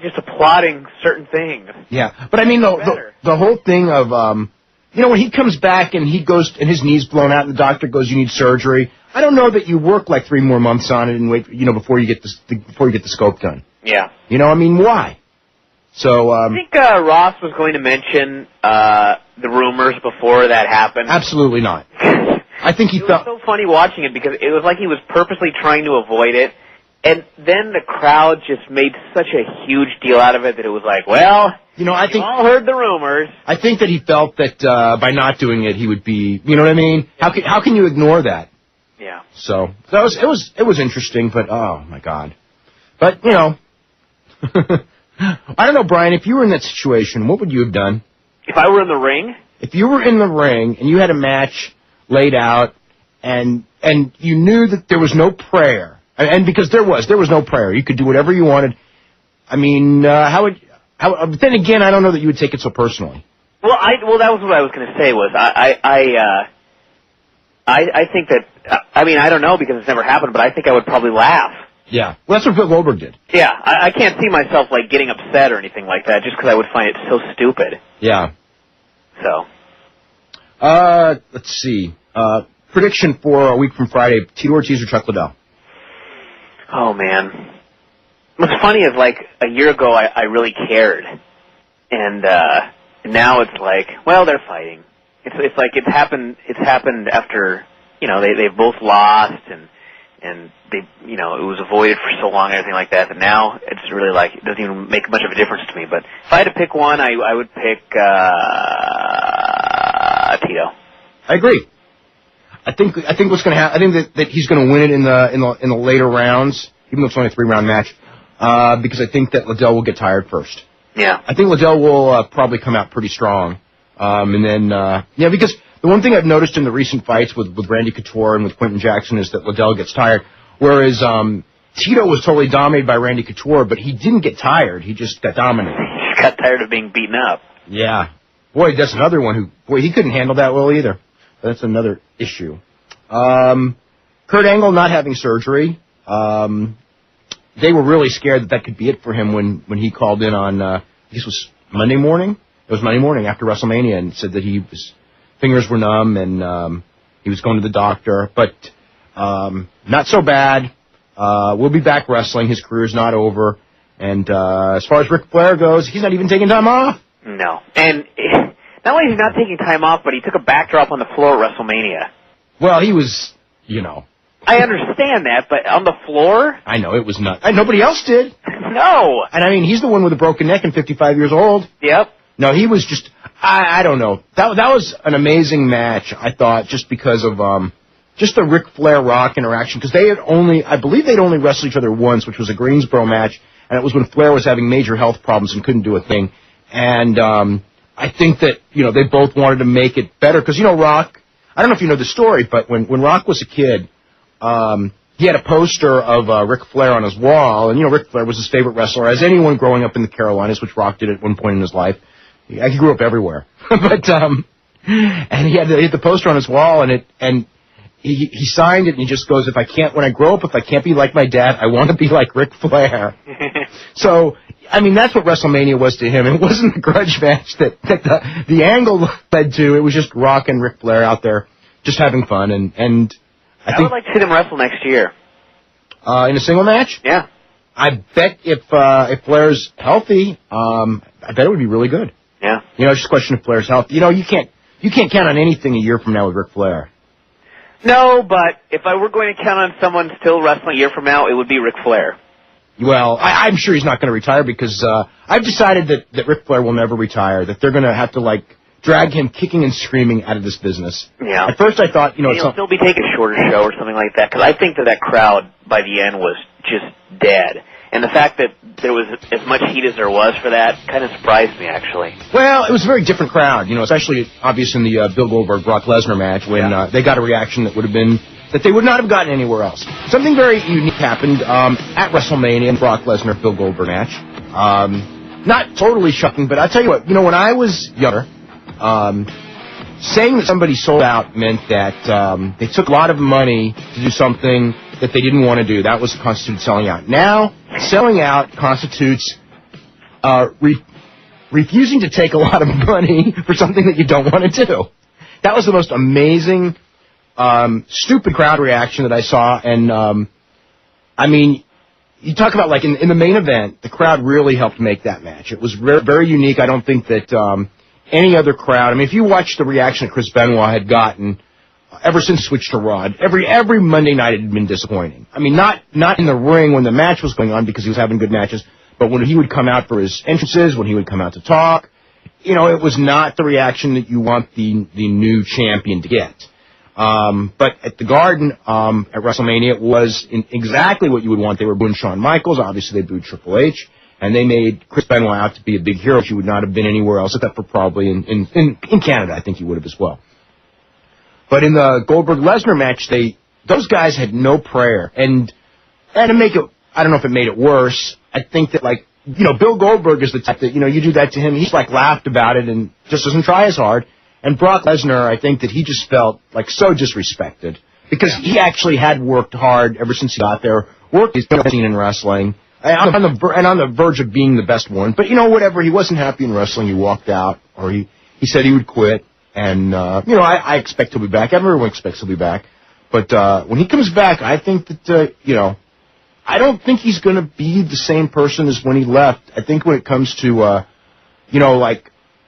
just applauding certain things. Yeah, but I mean, the whole thing of, when he comes back and he goes and his knee's blown out and the doctor goes, "You need surgery." I don't know that you work like 3 more months on it and wait, before you get the scope done. Yeah. Why? So, I think Ross was going to mention the rumors before that happened. Absolutely not. I think he felt... It was so funny watching it because it was like he was purposely trying to avoid it, and then the crowd just made such a huge deal out of it that it was like, well, I think you all heard the rumors. I think that he felt that by not doing it, he would be, you know what I mean? How can you ignore that? Yeah. So it was interesting, but oh my God. But I don't know, Brian. If you were in that situation, what would you have done? If I were in the ring? If you were in the ring and you had a match laid out, and you knew that there was no prayer, and because there was no prayer, you could do whatever you wanted. I mean, but then again, I don't know that you would take it so personally. Well, that was what I was going to say. Was I think that I don't know because it's never happened, but I think I would probably laugh. Yeah, well, that's what Bill Goldberg did. Yeah, I can't see myself like getting upset or anything like that, just because I would find it so stupid. Yeah. So. Let's see. Prediction for a week from Friday: Tito Ortiz or Chuck Liddell? Oh man, what's funny is like a year ago I really cared, and now it's like, well, they're fighting. It's like it's happened after they've both lost and they it was avoided for so long and everything like that. But now it's really like it doesn't even make much of a difference to me. But if I had to pick one, I would pick Tito. I agree. I think what's going to happen. I think that he's going to win it in the later rounds, even though it's only a 3-round match, because I think that Liddell will get tired first. Yeah. I think Liddell will probably come out pretty strong, and then because the one thing I've noticed in the recent fights with Randy Couture and with Quentin Jackson is that Liddell gets tired, whereas Tito was totally dominated by Randy Couture, but he didn't get tired. He just got dominated. He just got tired of being beaten up. Yeah. Boy, that's another one he couldn't handle that well either. That's another issue. Kurt Angle not having surgery. They were really scared that could be it for him when he called in on, I guess it was Monday morning. It was Monday morning after WrestleMania and said that his fingers were numb and he was going to the doctor. But not so bad. We'll be back wrestling. His career's not over. And as far as Ric Flair goes, he's not even taking time off. No. And not only is he not taking time off, but he took a backdrop on the floor at WrestleMania. Well, he was, I understand that, but on the floor? I know, it was nuts. Nobody else did. No. And I mean, he's the one with a broken neck and 55 years old. Yep. No, he was just, I don't know. That was an amazing match, I thought, just because of just the Ric Flair-Rock interaction, because I believe they'd only wrestled each other once, which was a Greensboro match, and it was when Flair was having major health problems and couldn't do a thing. And I think that, they both wanted to make it better, because, Rock, I don't know if you know the story, but when Rock was a kid, he had a poster of Ric Flair on his wall, and, Ric Flair was his favorite wrestler, as anyone growing up in the Carolinas, which Rock did at one point in his life. He grew up everywhere. But, and he had the poster on his wall, and he signed it, and he just goes, when I grow up, if I can't be like my dad, I want to be like Ric Flair. So, I mean, that's what WrestleMania was to him. It wasn't a grudge match that the angle led to. It was just Rock and Ric Flair out there just having fun, and I would like to see them wrestle next year. In a single match? Yeah. I bet if Flair's healthy, I bet it would be really good. Yeah. It's just a question of Flair's health. You can't count on anything a year from now with Ric Flair. No, but if I were going to count on someone still wrestling a year from now, it would be Ric Flair. Well, I'm sure he's not going to retire because I've decided that Ric Flair will never retire, that they're going to have to, drag him kicking and screaming out of this business. Yeah. At first I thought, he'll still be taking a shorter show or something like that, because I think that crowd by the end was just dead. And the fact that there was as much heat as there was for that kind of surprised me, actually. Well, it was a very different crowd, especially obvious in the Bill Goldberg-Brock Lesnar match when they got a reaction that they would not have gotten anywhere else. Something very unique happened at WrestleMania in Brock Lesnar-Bill Goldberg match. Not totally shocking, but I'll tell you what, when I was younger, saying that somebody sold out meant that they took a lot of money to do something that they didn't want to do. That was constituted selling out. Now, selling out constitutes refusing to take a lot of money for something that you don't want to do. That was the most amazing, stupid crowd reaction that I saw. And, I mean, you talk about, in the main event, the crowd really helped make that match. It was very unique. I don't think that any other crowd, if you watch the reaction that Chris Benoit had gotten ever since Switch to Raw, every Monday night it had been disappointing. Not in the ring when the match was going on because he was having good matches, but when he would come out for his entrances, when he would come out to talk, it was not the reaction that you want the new champion to get. But at the Garden, at WrestleMania, it was exactly what you would want. They were booing Shawn Michaels, obviously they booed Triple H, and they made Chris Benoit out to be a big hero, which he would not have been anywhere else, except for probably in Canada, I think he would have as well. But in the Goldberg-Lesnar match, those guys had no prayer. And to make it, I don't know if it made it worse, I think that, Bill Goldberg is the type that, you do that to him, he's, laughed about it and just doesn't try as hard. And Brock Lesnar, I think that he just felt, so disrespected. Because he actually had worked hard ever since he got there, worked he's been seen in wrestling, and on the verge of being the best one. But, whatever, he wasn't happy in wrestling, he walked out, or he said he would quit. And, I expect he'll be back. Everyone expects he'll be back. But when he comes back, I think that, I don't think he's going to be the same person as when he left. I think when it comes to,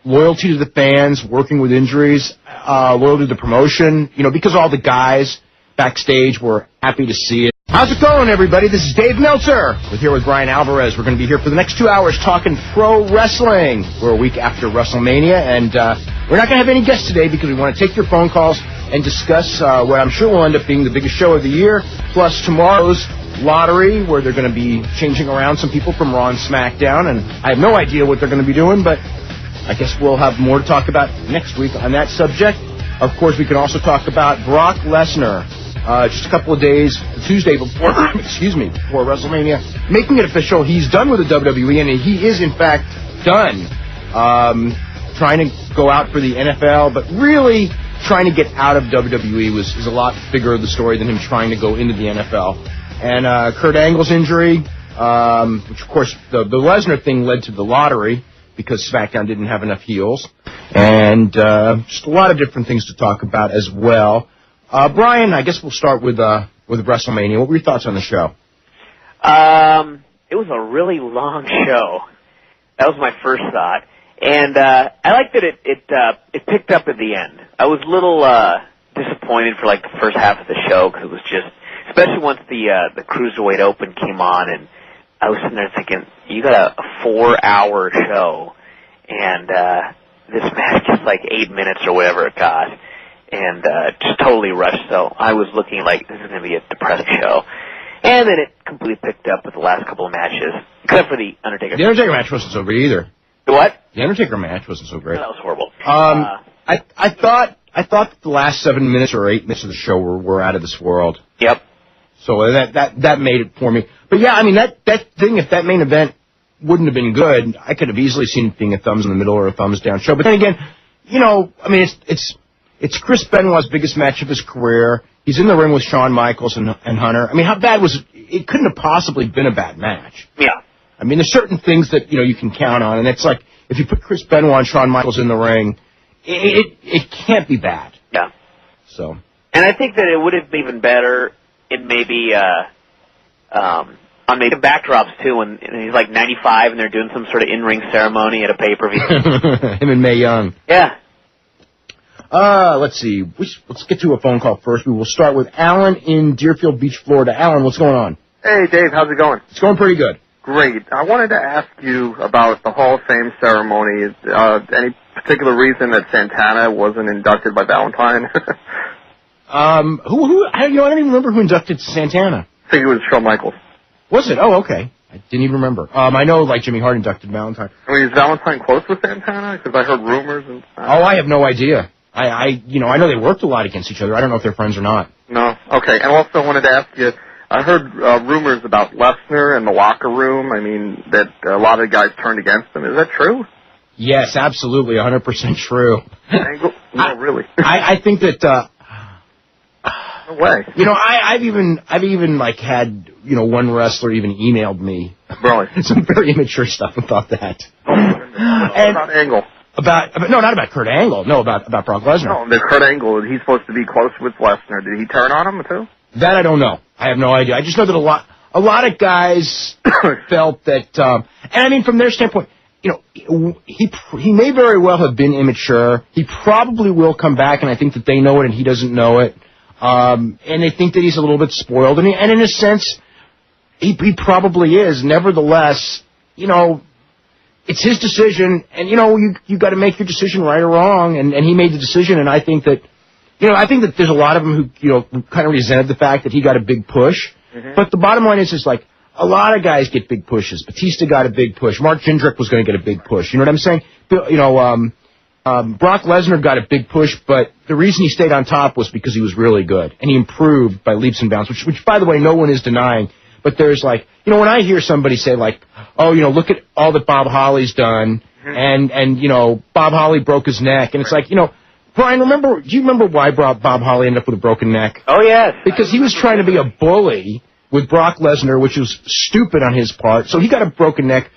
loyalty to the fans, working with injuries, loyalty to the promotion, because all the guys backstage were happy to see it. How's it going, everybody? This is Dave Meltzer. We're here with Bryan Alvarez. We're going to be here for the next 2 hours talking pro wrestling. We're a week after WrestleMania, and we're not going to have any guests today because we want to take your phone calls and discuss what I'm sure will end up being the biggest show of the year, plus tomorrow's lottery, where they're going to be changing around some people from Raw and SmackDown, and I have no idea what they're going to be doing, but I guess we'll have more to talk about next week on that subject. Of course, we can also talk about Brock Lesnar. Just a couple of days, Tuesday before, before WrestleMania, making it official. He's done with the WWE, and he is, in fact, done trying to go out for the NFL, but really trying to get out of WWE is a lot bigger of the story than him trying to go into the NFL. And Kurt Angle's injury, which, of course, the Lesnar thing led to the lottery because SmackDown didn't have enough heels, and just a lot of different things to talk about as well. Bryan, I guess we'll start with WrestleMania. What were your thoughts on the show? It was a really long show. That was my first thought, and I liked that it picked up at the end. I was a little disappointed for the first half of the show because it especially once the Cruiserweight Open came on, and I was sitting there thinking, you got a 4-hour show, and this match is like 8 minutes or whatever it got, and just totally rushed. So I was looking like this is going to be a depressing show. And then it completely picked up with the last couple of matches, except for the Undertaker. The Undertaker match wasn't so great either. The what? The Undertaker match wasn't so great. That was horrible. I thought that the last 7 minutes or 8 minutes of the show were out of this world. Yep. So that made it for me. But yeah, I mean that thing, if that main event wouldn't have been good, I could have easily seen it being a thumbs in the middle or a thumbs down show. But then again, you know, I mean it's Chris Benoit's biggest match of his career. He's in the ring with Shawn Michaels and Hunter. I mean, how bad was it? It couldn't have possibly been a bad match. Yeah. I mean, there's certain things that, you know, you can count on, and it's like, if you put Chris Benoit and Shawn Michaels in the ring, it can't be bad. Yeah. So. And I think that it would have been even better in maybe, on maybe backdrops too, and he's like 95 and they're doing some sort of in-ring ceremony at a pay-per-view. Him and Mae Young. Yeah. Let's see. Let's get to a phone call first. We will start with Alan in Deerfield Beach, Florida. Alan, what's going on? Hey, Dave, how's it going? It's going pretty good. Great. I wanted to ask you about the Hall of Fame ceremony. Any particular reason that Santana wasn't inducted by Valentine? I don't even remember who inducted Santana. I think it was Shawn Michaels. Was it? Oh, okay. I didn't even remember. I know, like, Jimmy Hart inducted Valentine. I mean, is Valentine close with Santana? Because I heard rumors. And I have no idea. I know they worked a lot against each other. I don't know if they're friends or not. No. Okay. And also wanted to ask you, I heard rumors about Lesnar in the locker room. I mean, that a lot of guys turned against him. Is that true? Yes, absolutely, 100% true. No, really. I think that. No way. You know, I've even like had, you know, one wrestler even emailed me. Really? Some very immature stuff about that. About Angle. No, not about Kurt Angle. No, about Brock Lesnar. No, the Kurt Angle, he's supposed to be close with Lesnar. Did he turn on him too? That I don't know. I have no idea. I just know that a lot of guys felt that, and I mean, from their standpoint, you know, he may very well have been immature. He probably will come back, and I think that they know it and he doesn't know it. And they think that he's a little bit spoiled, and in a sense, he probably is. Nevertheless, you know, it's his decision, and you know, you got to make your decision right or wrong, and he made the decision, and I think that, you know, I think that there's a lot of them who, you know, kind of resented the fact that he got a big push. Mm-hmm. But the bottom line is like, a lot of guys get big pushes. Batista got a big push. Mark Jindrak was going to get a big push. You know what I'm saying? You know, Brock Lesnar got a big push, but the reason he stayed on top was because he was really good, and he improved by leaps and bounds, which by the way, no one is denying. But there's like, you know, when I hear somebody say like, oh, you know, look at all that Bob Holly's done, mm-hmm. and you know, Bob Holly broke his neck, and it's like, you know, Brian, do you remember why Bob Holly ended up with a broken neck? Oh, yes. Because he was trying to be a bully with Brock Lesnar, which was stupid on his part. So he got a broken neck.